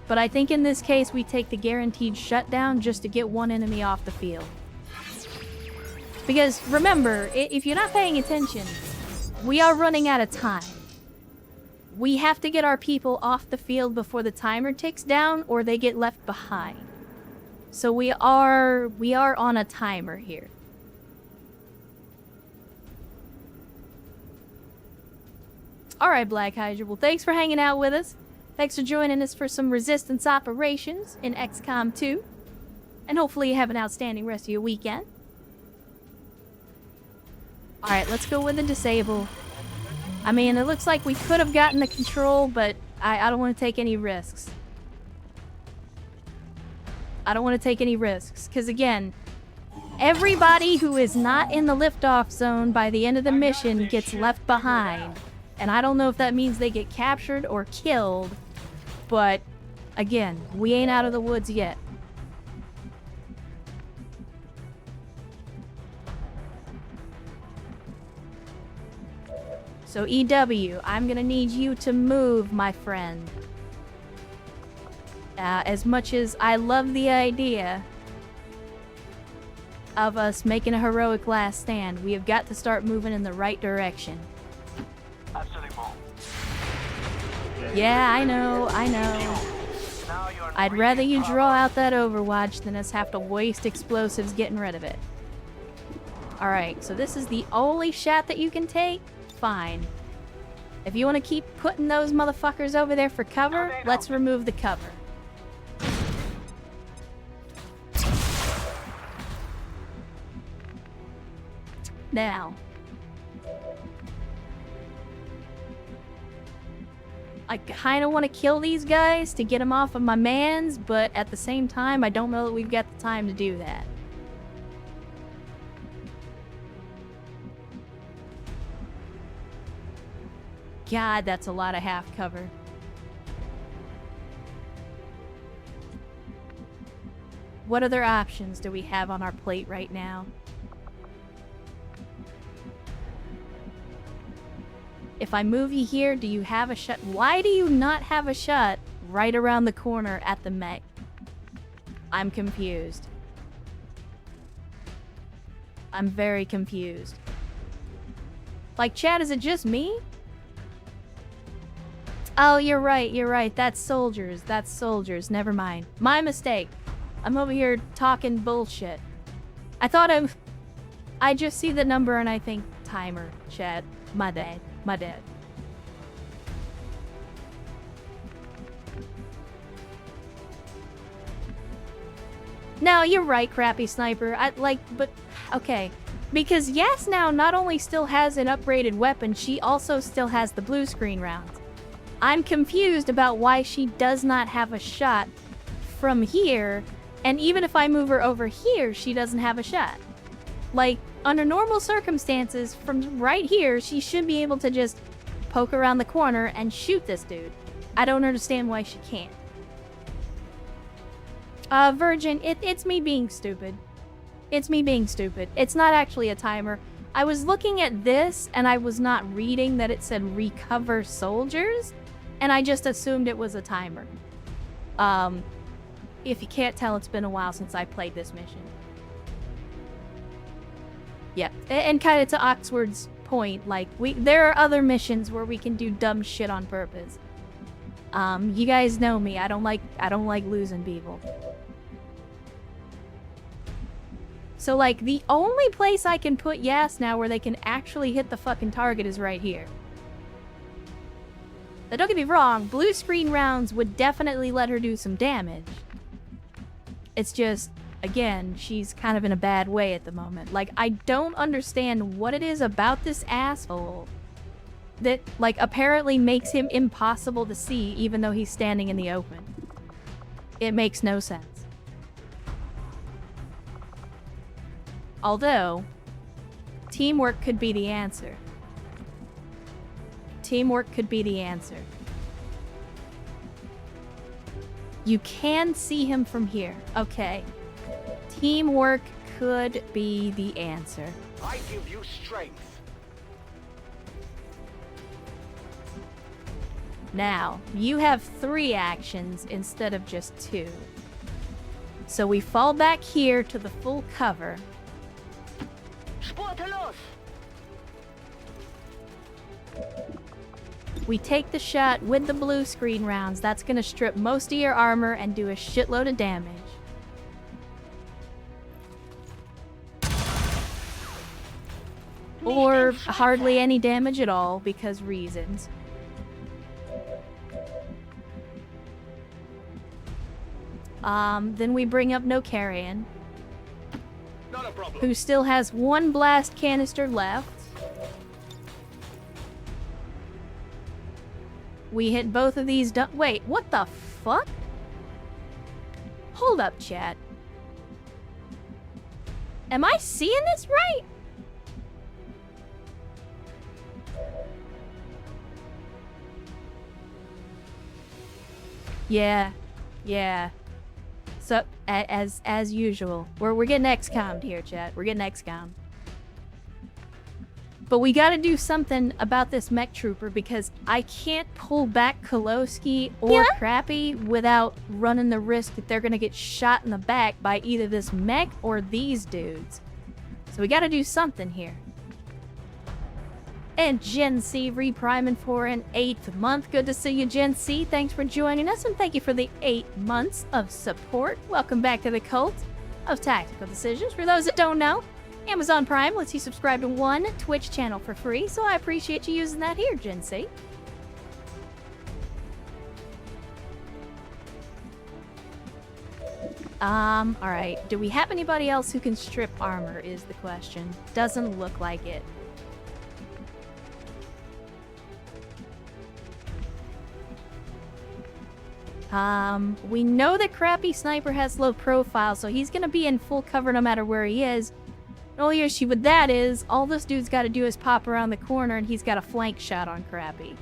But I think in this case we take the guaranteed shutdown just to get one enemy off the field. Because remember, if you're not paying attention, we are running out of time. we have to get our people off the field before the timer ticks down, or they get left behind. So we are on a timer here. Alright, Black Hydra. Well, thanks for hanging out with us. Thanks for joining us for some resistance operations in XCOM 2. And hopefully you have an outstanding rest of your weekend. Alright, let's go with the disable. I mean, it looks like we could have gotten the control, but I don't want to take any risks. I don't want to take any risks, because again, everybody who is not in the liftoff zone by the end of the mission gets left behind. And I don't know if that means they get captured or killed, but again, we ain't out of the woods yet. So EW, I'm gonna need you to move, my friend. As much as I love the idea of us making a heroic last stand, we have got to start moving in the right direction. Yeah, I know. I'd rather you draw out that Overwatch than us have to waste explosives getting rid of it. Alright, so this is the only shot that you can take? Fine. If you want to keep putting those motherfuckers over there for cover, let's remove the cover. Now, I kind of want to kill these guys to get them off of my mans, but at the same time, I don't know that we've got the time to do that. God, that's a lot of half cover. What other options do we have on our plate right now? If I move you here, do you have a shot? Why do you not have a shot right around the corner at the mech? I'm confused. I'm very confused. Like, chat, is it just me? Oh, you're right. That's soldiers. Never mind. My mistake. I'm over here talking bullshit. I just see the number and I think timer, chat. My bad. No, you're right, crappy sniper. But okay. Because Yas now not only still has an upgraded weapon, she also still has the blue screen rounds. I'm confused about why she does not have a shot from here, and even if I move her over here, she doesn't have a shot. Like, under normal circumstances, from right here, she should be able to just poke around the corner and shoot this dude. I don't understand why she can't. Virgin, it's me being stupid. It's not actually a timer. I was looking at this, and I was not reading that it said recover soldiers, and I just assumed it was a timer. If you can't tell, it's been a while since I played this mission. Yep, and kind of to Oxford's point, like, there are other missions where we can do dumb shit on purpose. You guys know me, I don't like losing people. So, like, the only place I can put Yas now where they can actually hit the fucking target is right here. Now, don't get me wrong, blue screen rounds would definitely let her do some damage. It's just, again, she's kind of in a bad way at the moment. Like, I don't understand what it is about this asshole that, like, apparently makes him impossible to see even though he's standing in the open. It makes no sense. Although, teamwork could be the answer. Teamwork could be the answer. You can see him from here. Okay. Teamwork could be the answer. I give you strength. Now, you have 3 actions instead of just 2. So we fall back here to the full cover. We take the shot with the blue screen rounds. That's gonna strip most of your armor and do a shitload of damage. Or hardly any damage at all, because reasons. Then we bring up No Carrion, Not a problem. who still has one blast canister left. We hit both of these wait, what the fuck? Hold up, chat. Am I seeing this right? Yeah. So, as usual, we're getting XCOM'd here, chat. We're getting XCOM'd. But we gotta do something about this mech trooper because I can't pull back Kolowski or Crappy without running the risk that they're gonna get shot in the back by either this mech or these dudes. So we gotta do something here. And Gen C repriming for an 8th month. Good to see you, Gen C. Thanks for joining us, and thank you for the 8 months of support. Welcome back to the cult of tactical decisions. For those that don't know, Amazon Prime lets you subscribe to one Twitch channel for free, so I appreciate you using that here, Gen C. Alright. Do we have anybody else who can strip armor, is the question. Doesn't look like it. We know that Crappy Sniper has low profile, so he's gonna be in full cover no matter where he is. The only issue with that is, all this dude's gotta do is pop around the corner and he's got a flank shot on Crappy.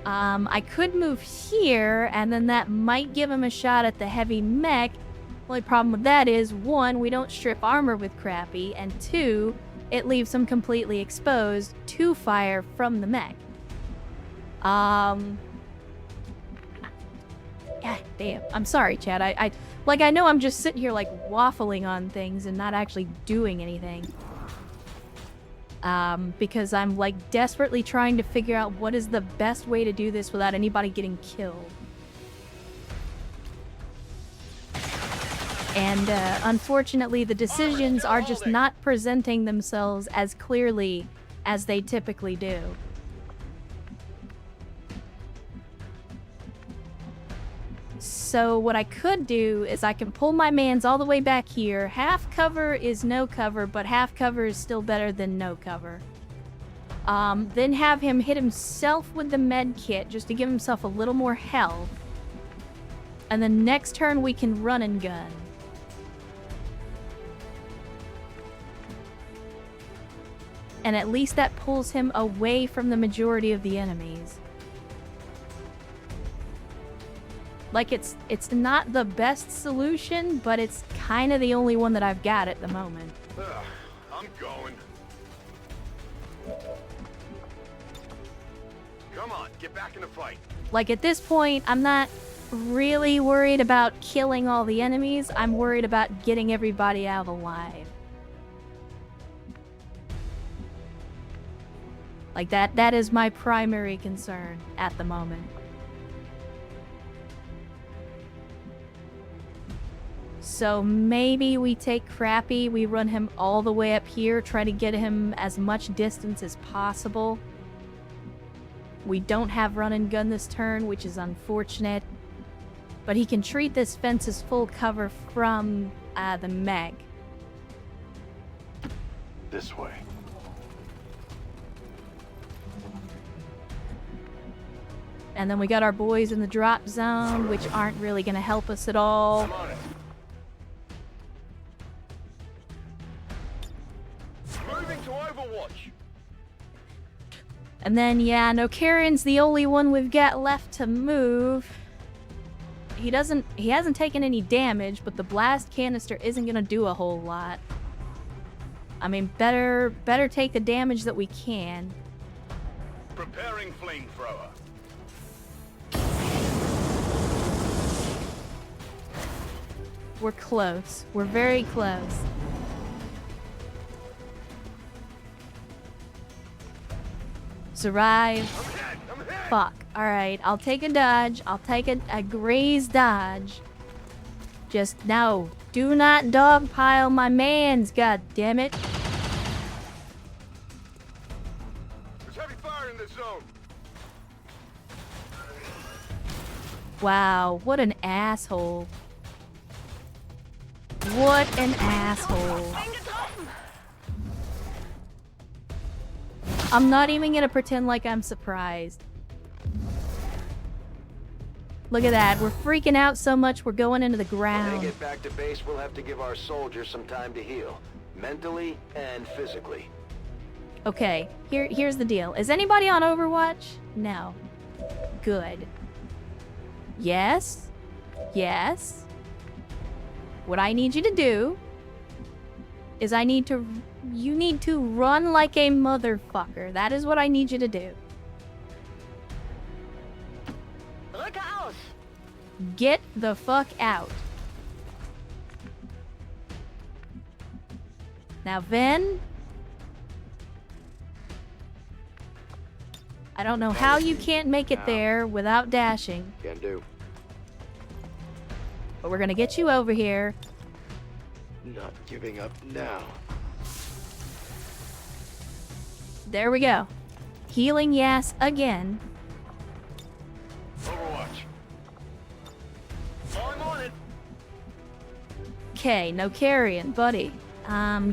I could move here, and then that might give him a shot at the heavy mech. Only problem with that is, 1, we don't strip armor with Crappy, and 2, it leaves him completely exposed to fire from the mech. God damn. I'm sorry, Chad. I know I'm just sitting here, like, waffling on things and not actually doing anything. Because I'm, like, desperately trying to figure out what is the best way to do this without anybody getting killed. And, unfortunately, the decisions are just not presenting themselves as clearly as they typically do. So what I could do is I can pull my mans all the way back here. Half cover is no cover, but half cover is still better than no cover. Then have him hit himself with the med kit just to give himself a little more health. And then next turn we can run and gun. And at least that pulls him away from the majority of the enemies. Like, it's not the best solution, but it's kind of the only one that I've got at the moment. I'm going. Come on, get back in the fight. Like, at this point, I'm not really worried about killing all the enemies. I'm worried about getting everybody out alive. Like, that is my primary concern at the moment. So maybe we take Crappy, we run him all the way up here, try to get him as much distance as possible. We don't have run and gun this turn, which is unfortunate. But he can treat this fence as full cover from the mech. This way. And then we got our boys in the drop zone, which aren't really going to help us at all. I'm on it. Moving to Overwatch. And then, yeah, no, Karen's the only one we've got left to move. He hasn't taken any damage, but the blast canister isn't gonna do a whole lot. I mean, better take the damage that we can. Preparing flamethrower. We're close. We're very close. Survive. I'm hit! Fuck. Alright, I'll take a dodge. I'll take a graze dodge. Just, no. Do not dogpile my mans, god damn it. There's heavy fire in this zone. Wow, what an asshole. What an asshole. I'm not even gonna pretend like I'm surprised. Look at that, we're freaking out so much we're going into the When they ground. get back to base, we'll have to give our soldiers some time to heal. Mentally and physically. Okay, here's the deal. Is anybody on Overwatch? No. Good. Yes. Yes. What I need you to do is you need to run like a motherfucker. That is what I need you to do. Get the fuck out. Now, Ven, I don't know how you can't make it there without dashing, Can do. but we're gonna get you over here. Not giving up now. There we go. Healing Yas again. Overwatch. I'm on it. Okay, no carrying, buddy.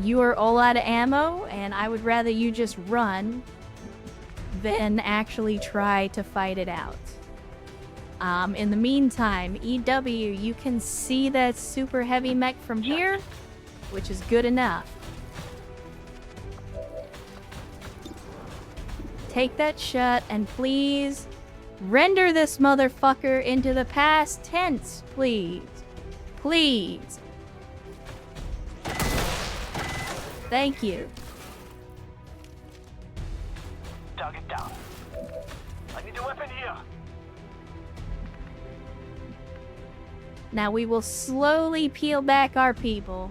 You are all out of ammo, and I would rather you just run than actually try to fight it out. In the meantime, EW, you can see that super heavy mech from here, which is good enough. Take that shot and please render this motherfucker into the past tense, please. Please. Thank you. Target down. I need a weapon here. Now we will slowly peel back our people.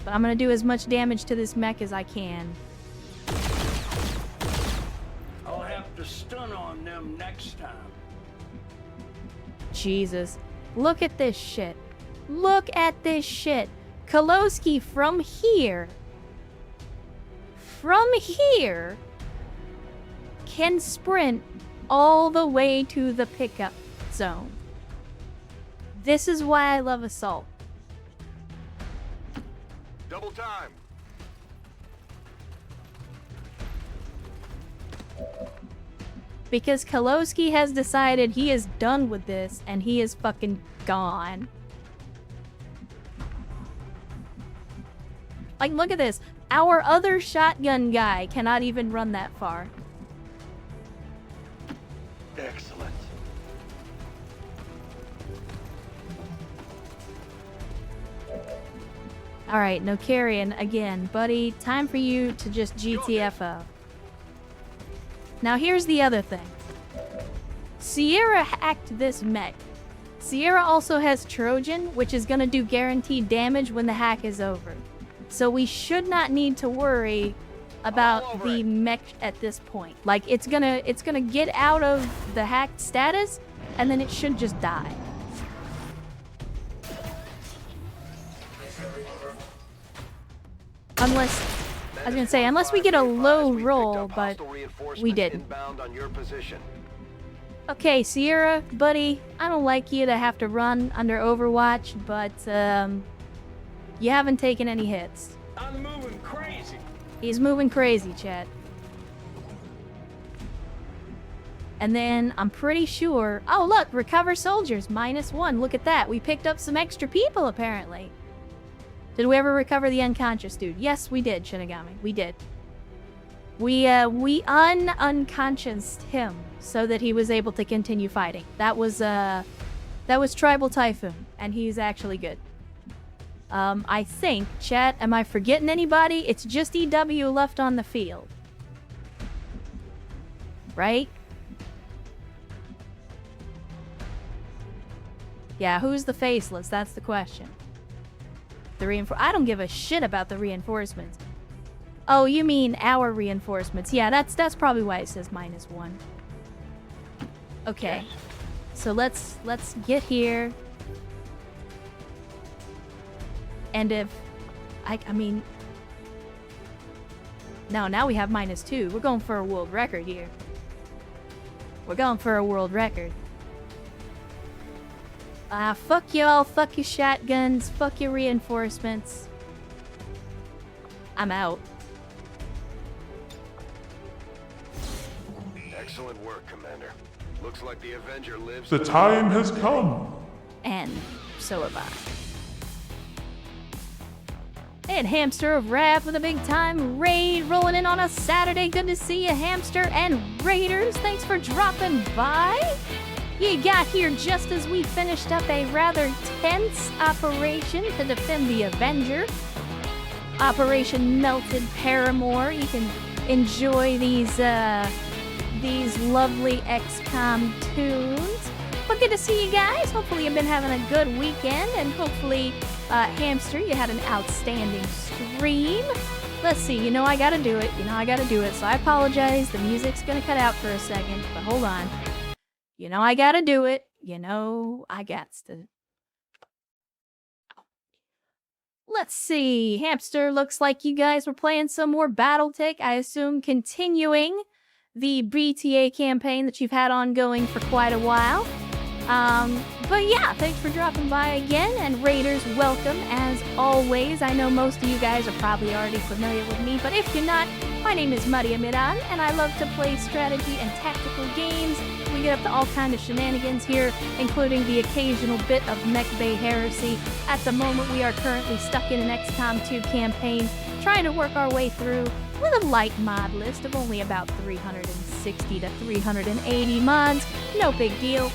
But I'm gonna do as much damage to this mech as I can. I'll have to stun on them next time. Jesus. Look at this shit. Look at this shit. Kolosky from here can sprint all the way to the pickup zone. This is why I love Assault. Double time. Because Kolosky has decided he is done with this and he is fucking gone. Like, look at this. Our other shotgun guy cannot even run that far. Excellent. Alright, no carrying again. Buddy, time for you to just GTFO. Now here's the other thing. Sierra hacked this mech. Sierra also has Trojan, which is gonna do guaranteed damage when the hack is over. So we should not need to worry about the mech at this point. Like, it's gonna get out of the hacked status, and then it should just die. Unless, I was gonna say, unless we get a low roll, but we didn't. Inbound on your position. Okay, Sierra, buddy, I don't like you to have to run under Overwatch, but, you haven't taken any hits. I'm moving crazy. He's moving crazy, chat. And then, I'm pretty sure... Oh, look! Recover soldiers! -1. Look at that. We picked up some extra people, apparently. Did we ever recover the unconscious dude? Yes, we did, Shinigami. We did. We unconscioused him so that he was able to continue fighting. That was Tribal Typhoon, and he's actually good. I think, chat, am I forgetting anybody? It's just EW left on the field. Right? Yeah, who's the faceless? That's the question. I don't give a shit about the reinforcements. Oh, you mean our reinforcements. Yeah, that's probably why it says -1. Okay. Yes. So let's get here. And if I mean now we have -2. We're going for a world record here. We're going for a world record. Fuck y'all, fuck your shotguns, fuck your reinforcements. I'm out. Excellent work, Commander. Looks like the Avenger lives. The time has come. And so have I. And Hamster of Wrath with a big time raid rolling in on a Saturday. Good to see you, Hamster and Raiders. Thanks for dropping by. You got here just as we finished up a rather tense operation to defend the Avenger. Operation Melted Paramour. You can enjoy these lovely XCOM tunes. But good to see you guys. Hopefully you've been having a good weekend, and hopefully, Hamster, you had an outstanding stream. Let's see, I gotta do it. So I apologize. The music's gonna cut out for a second, but hold on. I gotta do it. I gots to. Let's see. Hamster, looks like you guys were playing some more Battletech. I assume continuing the BTA campaign that you've had ongoing for quite a while. But yeah, thanks for dropping by again, and Raiders, welcome as always. I know most of you guys are probably already familiar with me, but if you're not, my name is Maria Miran, and I love to play strategy and tactical games. We get up to all kind of shenanigans here, including the occasional bit of Mech Bay heresy. At the moment, we are currently stuck in an XCOM 2 campaign, trying to work our way through with a light mod list of only about 360 to 380 mods. No big deal,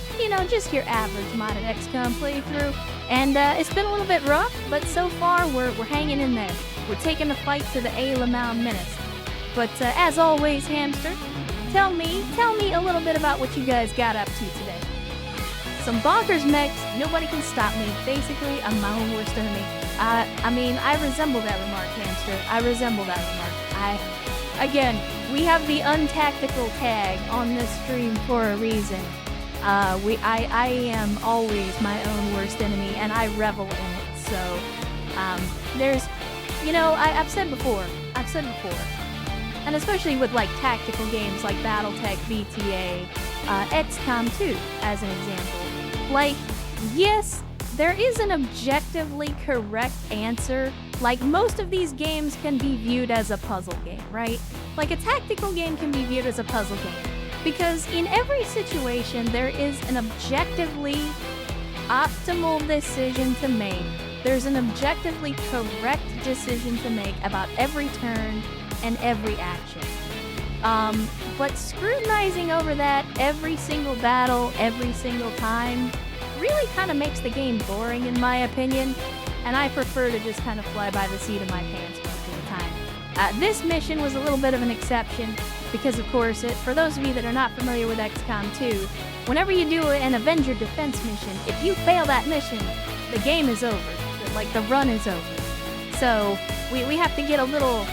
just your average modded XCOM playthrough. And it's been a little bit rough, but so far we're hanging in there. We're taking the fight to the Amalgamation Menace. But as always, Hamster, tell me a little bit about what you guys got up to today. Some bonkers mechs, nobody can stop me. Basically, I'm my own worst enemy. I resemble that remark, Hamster. I resemble that remark. Again, we have the untactical tag on this stream for a reason. I am always my own worst enemy, and I revel in it. So, I've said before, and especially with tactical games like BattleTech, BTA, XCOM 2, as an example. Yes, there is an objectively correct answer. Most of these games can be viewed as a puzzle game, right? A tactical game can be viewed as a puzzle game. Because in every situation, there is an objectively optimal decision to make. There's an objectively correct decision to make about every turn and every action. But scrutinizing over that every single battle, every single time, really kind of makes the game boring, in my opinion. And I prefer to just kind of fly by the seat of my pants most of the time. This mission was a little bit of an exception because, of course, for those of you that are not familiar with XCOM 2, whenever you do an Avenger defense mission, if you fail that mission, the game is over. The run is over. So we have to get a little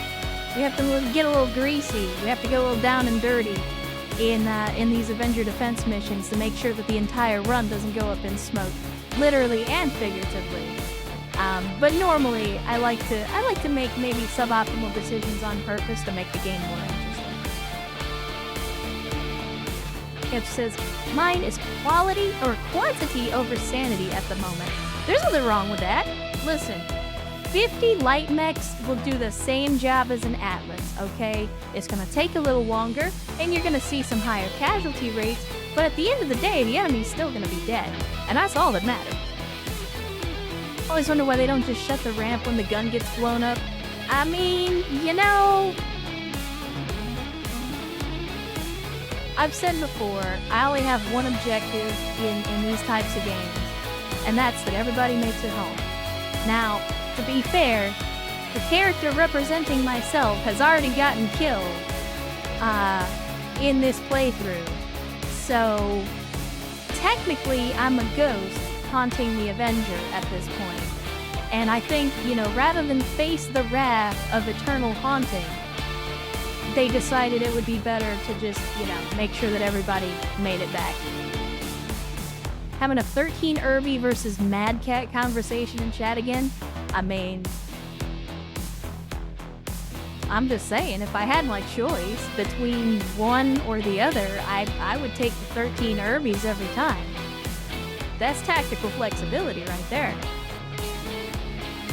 greasy. We have to go a little down and dirty in these Avenger defense missions to make sure that the entire run doesn't go up in smoke, literally and figuratively. But normally, I like to make maybe suboptimal decisions on purpose to make the game more interesting. It says, mine is quality or quantity over sanity at the moment. There's nothing wrong with that. Listen, 50 light mechs will do the same job as an Atlas, okay? It's gonna take a little longer, and you're gonna see some higher casualty rates, but at the end of the day, the enemy's still gonna be dead. And that's all that matters. Always wonder why they don't just shut the ramp when the gun gets blown up. I've said before, I only have one objective in these types of games, and that's that everybody makes it home. Now, to be fair, the character representing myself has already gotten killed in this playthrough, so technically I'm a ghost haunting the Avenger at this point. And I think, rather than face the wrath of eternal haunting, they decided it would be better to just, you know, make sure that everybody made it back. Having a 13 Irby versus Mad Cat conversation in chat again? I mean, I'm just saying, if I had my choice between one or the other, I would take the 13 Irbies every time. That's tactical flexibility right there.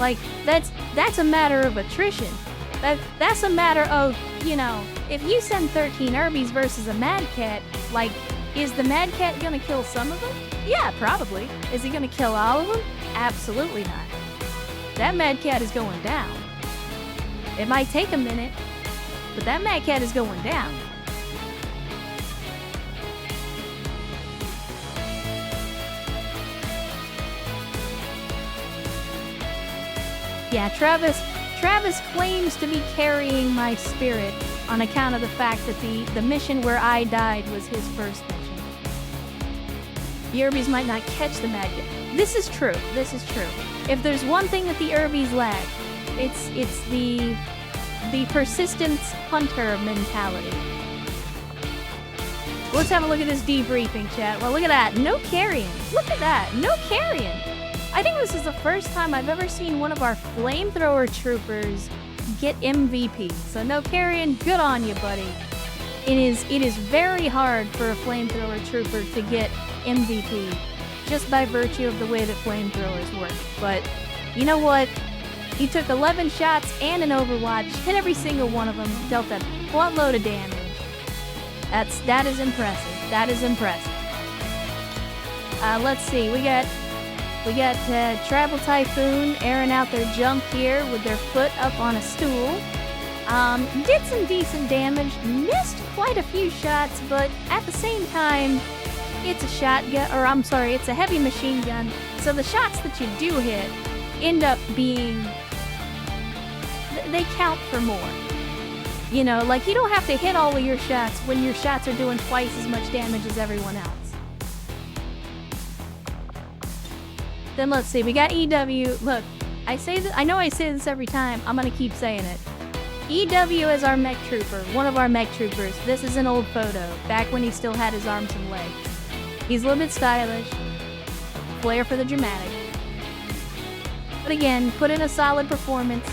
Like, that's a matter of attrition. That's a matter of, you know, if you send 13 Irbies versus a Mad Cat, like, is the Mad Cat gonna kill some of them? Yeah, probably. Is he gonna kill all of them? Absolutely not. That Mad Cat is going down. It might take a minute, but that Mad Cat is going down. Yeah, Travis claims to be carrying my spirit on account of the fact that the mission where I died was his first mission. The Irbies might not catch the Mad Cat. This is true. This is true. If there's one thing that the Irbies lack, it's the persistence hunter mentality. Let's have a look at this debriefing, chat. Well, look at that. No carrion. Look at that. No carrion. I think this is the first time I've ever seen one of our flamethrower troopers get MVP. So no carrion, good on you, buddy. It is very hard for a flamethrower trooper to get MVP just by virtue of the way that flamethrowers work. But you know what? He took 11 shots and an overwatch, hit every single one of them, dealt a buttload of damage. That is impressive. That is impressive. Let's see. We got Travel Typhoon airing out their junk here with their foot up on a stool. Did some decent damage, missed quite a few shots, but at the same time, it's a shotgun, or I'm sorry, it's a heavy machine gun, so the shots that you do hit end up being, they count for more. You know, like, you don't have to hit all of your shots when your shots are doing twice as much damage as everyone else. Then let's see, we got EW. Look, I know I say this every time, I'm gonna keep saying it. EW is our mech trooper, one of our mech troopers. This is an old photo, back when he still had his arms and legs. He's a little bit stylish, flair for the dramatic. But again, put in a solid performance.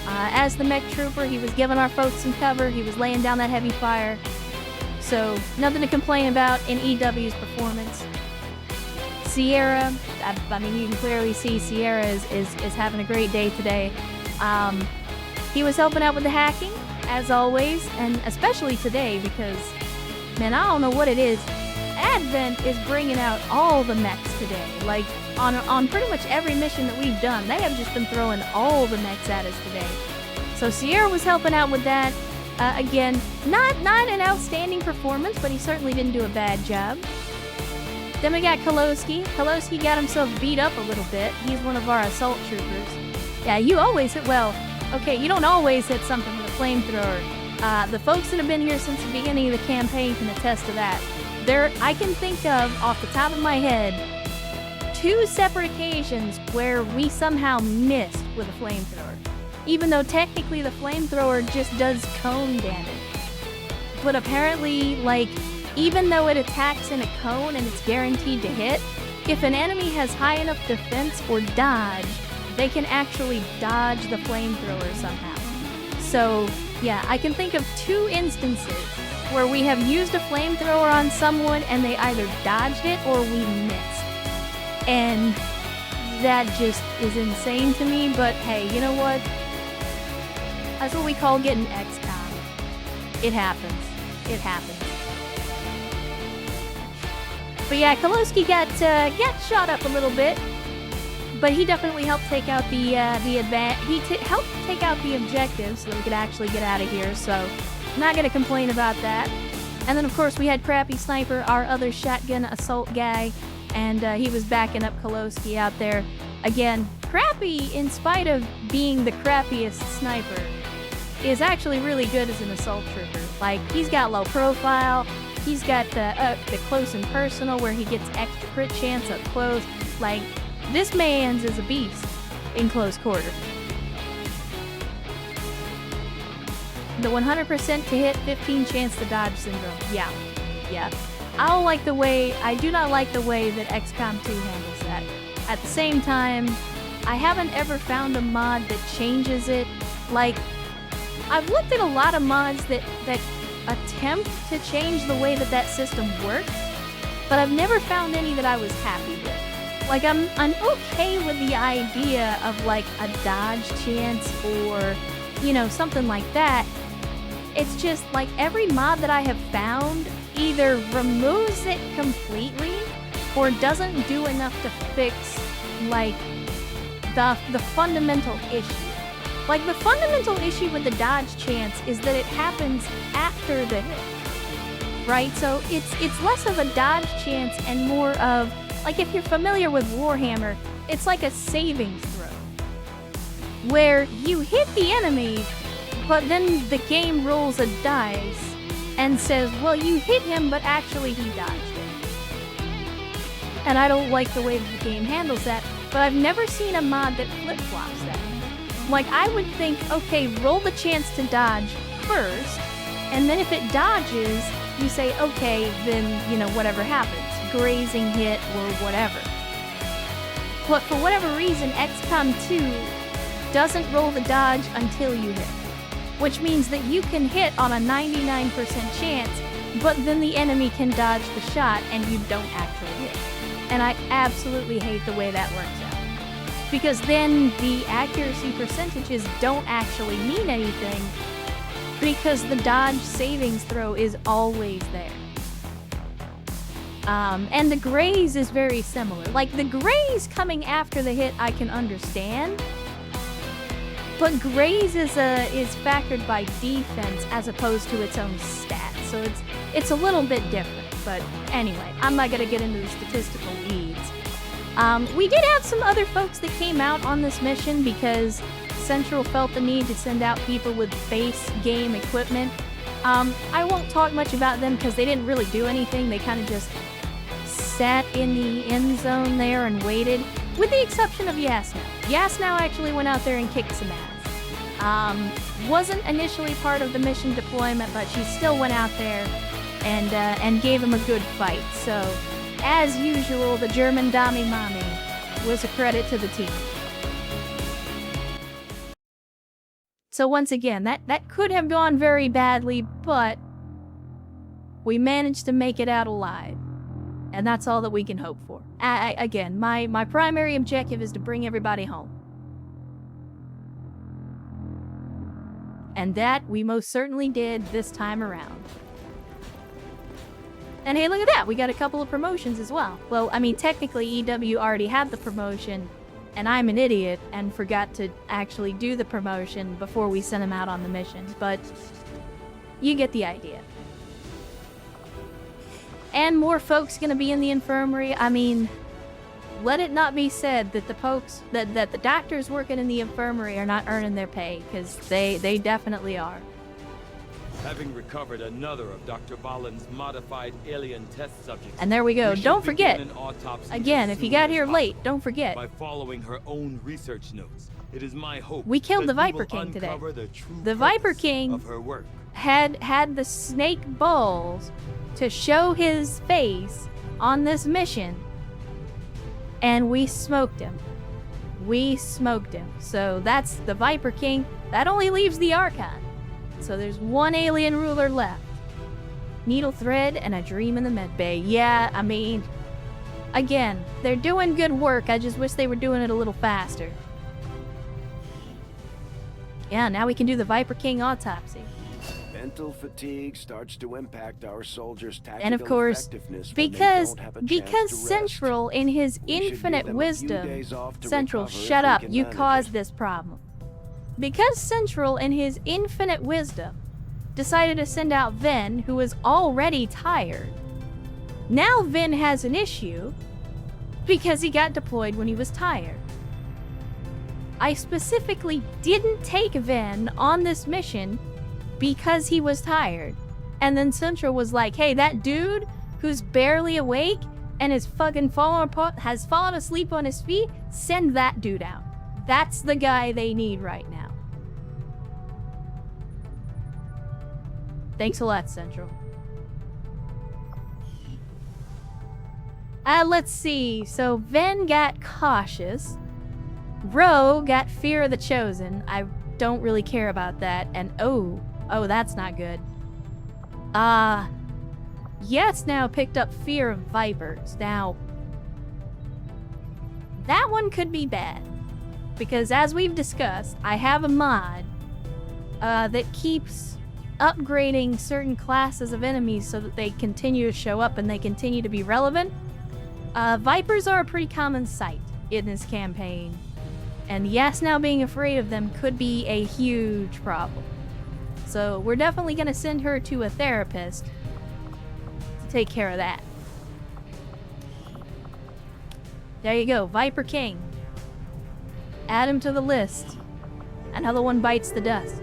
As the mech trooper, he was giving our folks some cover, he was laying down that heavy fire. So, nothing to complain about in EW's performance. Sierra, I mean, you can clearly see Sierra is having a great day today. He was helping out with the hacking, as always, and especially today because, man, I don't know what it is. Advent is bringing out all the mechs today. Like, on pretty much every mission that we've done, they have just been throwing all the mechs at us today. So Sierra was helping out with that. Again, not an outstanding performance, but he certainly didn't do a bad job. Then we got Kolosky. Kolosky got himself beat up a little bit. He's one of our assault troopers. Yeah, you always hit, well, okay, you don't always hit something with a flamethrower. The folks that have been here since the beginning of the campaign can attest to that. I can think of, off the top of my head, 2 separate occasions where we somehow missed with a flamethrower. Even though technically the flamethrower just does cone damage. But apparently, like, even though it attacks in a cone and it's guaranteed to hit, if an enemy has high enough defense or dodge, they can actually dodge the flamethrower somehow. So, yeah, I can think of 2 instances where we have used a flamethrower on someone and they either dodged it or we missed. And that just is insane to me, but hey, you know what? That's what we call getting XCOM. It happens. It happens. But yeah, Kolosky got shot up a little bit, but he definitely helped take out the helped take out the objective so that we could actually get out of here. So, not gonna complain about that. And then of course we had Crappy Sniper, our other shotgun assault guy, and he was backing up Kolosky out there. Again, Crappy, in spite of being the crappiest sniper, is actually really good as an assault trooper. Like, he's got low profile. He's got the close and personal where he gets extra crit chance up close. Like, this man's is a beast in close quarter. The 100% to hit, 15 chance to dodge syndrome. Yeah. I do not like the way that XCOM 2 handles that. At the same time, I haven't ever found a mod that changes it. Like, I've looked at a lot of mods that attempt to change the way that system works, but I've never found any that I was happy with. Like, I'm okay with the idea of, like, a dodge chance or, you know, something like that. It's just, like, every mod that I have found either removes it completely or doesn't do enough to fix, like, the fundamental issue. Like, the fundamental issue with the dodge chance is that it happens after the hit, right? So it's less of a dodge chance and more of, like, if you're familiar with Warhammer, it's like a savings throw, where you hit the enemy, but then the game rolls a dice and says, well, you hit him, but actually he dodged it. And I don't like the way that the game handles that, but I've never seen a mod that flip-flops that. Like, I would think, okay, roll the chance to dodge first, and then if it dodges, you say, okay, then, you know, whatever happens, grazing hit or whatever. But for whatever reason, XCOM 2 doesn't roll the dodge until you hit, which means that you can hit on a 99% chance, but then the enemy can dodge the shot and you don't actually hit. And I absolutely hate the way that works out. Because then the accuracy percentages don't actually mean anything, because the dodge savings throw is always there. And the graze is very similar. Like, the graze coming after the hit I can understand, but graze is factored by defense as opposed to its own stat, so it's a little bit different. But anyway, I'm not gonna get into the statistical weeds. We did have some other folks that came out on this mission because Central felt the need to send out people with base game equipment. I won't talk much about them because they didn't really do anything. They kind of just sat in the end zone there and waited, with the exception of Yasnau. Yasnau actually went out there and kicked some ass. Wasn't initially part of the mission deployment, but she still went out there and gave him a good fight. So, as usual, the German Dami Mami was a credit to the team. So once again, that could have gone very badly, but we managed to make it out alive. And that's all that we can hope for. Again, my primary objective is to bring everybody home. And that we most certainly did this time around. And hey, look at that, we got a couple of promotions as well. Well, I mean, technically EW already had the promotion, and I'm an idiot and forgot to actually do the promotion before we sent him out on the mission, but you get the idea. And more folks gonna be in the infirmary. I mean, let it not be said that the folks, that the doctors working in the infirmary are not earning their pay, because they definitely are. Having recovered another of Dr. Balin's modified alien test subjects. And there we go. Don't forget, an autopsy again, if you got here late, don't forget. By following her own research notes, it is my hope we killed the Viper will King today. The Viper King of her work had the snake balls to show his face on this mission, and we smoked him. We smoked him. So that's the Viper King. That only leaves the Archon. So there's one alien ruler left. Needle thread and a dream in the medbay. Yeah, I mean, again, they're doing good work. I just wish they were doing it a little faster. Yeah, now we can do the Viper King autopsy. Mental fatigue starts to impact our soldiers' tactical And of course, effectiveness because when they don't have a chance to Central, rest. in his We should give infinite them a few wisdom, days off to Central, recover if shut we up, can you manage caused it. this problem. Because Central, in his infinite wisdom, decided to send out Vin, who was already tired. Now Vin has an issue because he got deployed when he was tired. I specifically didn't take Vin on this mission because he was tired. And then Central was like, hey, that dude who's barely awake and is fucking has fallen asleep on his feet, send that dude out. That's the guy they need right now. Thanks a lot, Central. Let's see. So Ven got cautious. Ro got fear of the chosen. I don't really care about that. And oh, that's not good. Yes, now picked up fear of vipers. Now, that one could be bad. Because as we've discussed, I have a mod that keeps upgrading certain classes of enemies so that they continue to show up and they continue to be relevant. Vipers are a pretty common sight in this campaign. And yes, now being afraid of them could be a huge problem. So we're definitely going to send her to a therapist to take care of that. There you go, Viper King. Add him to the list. Another one bites the dust.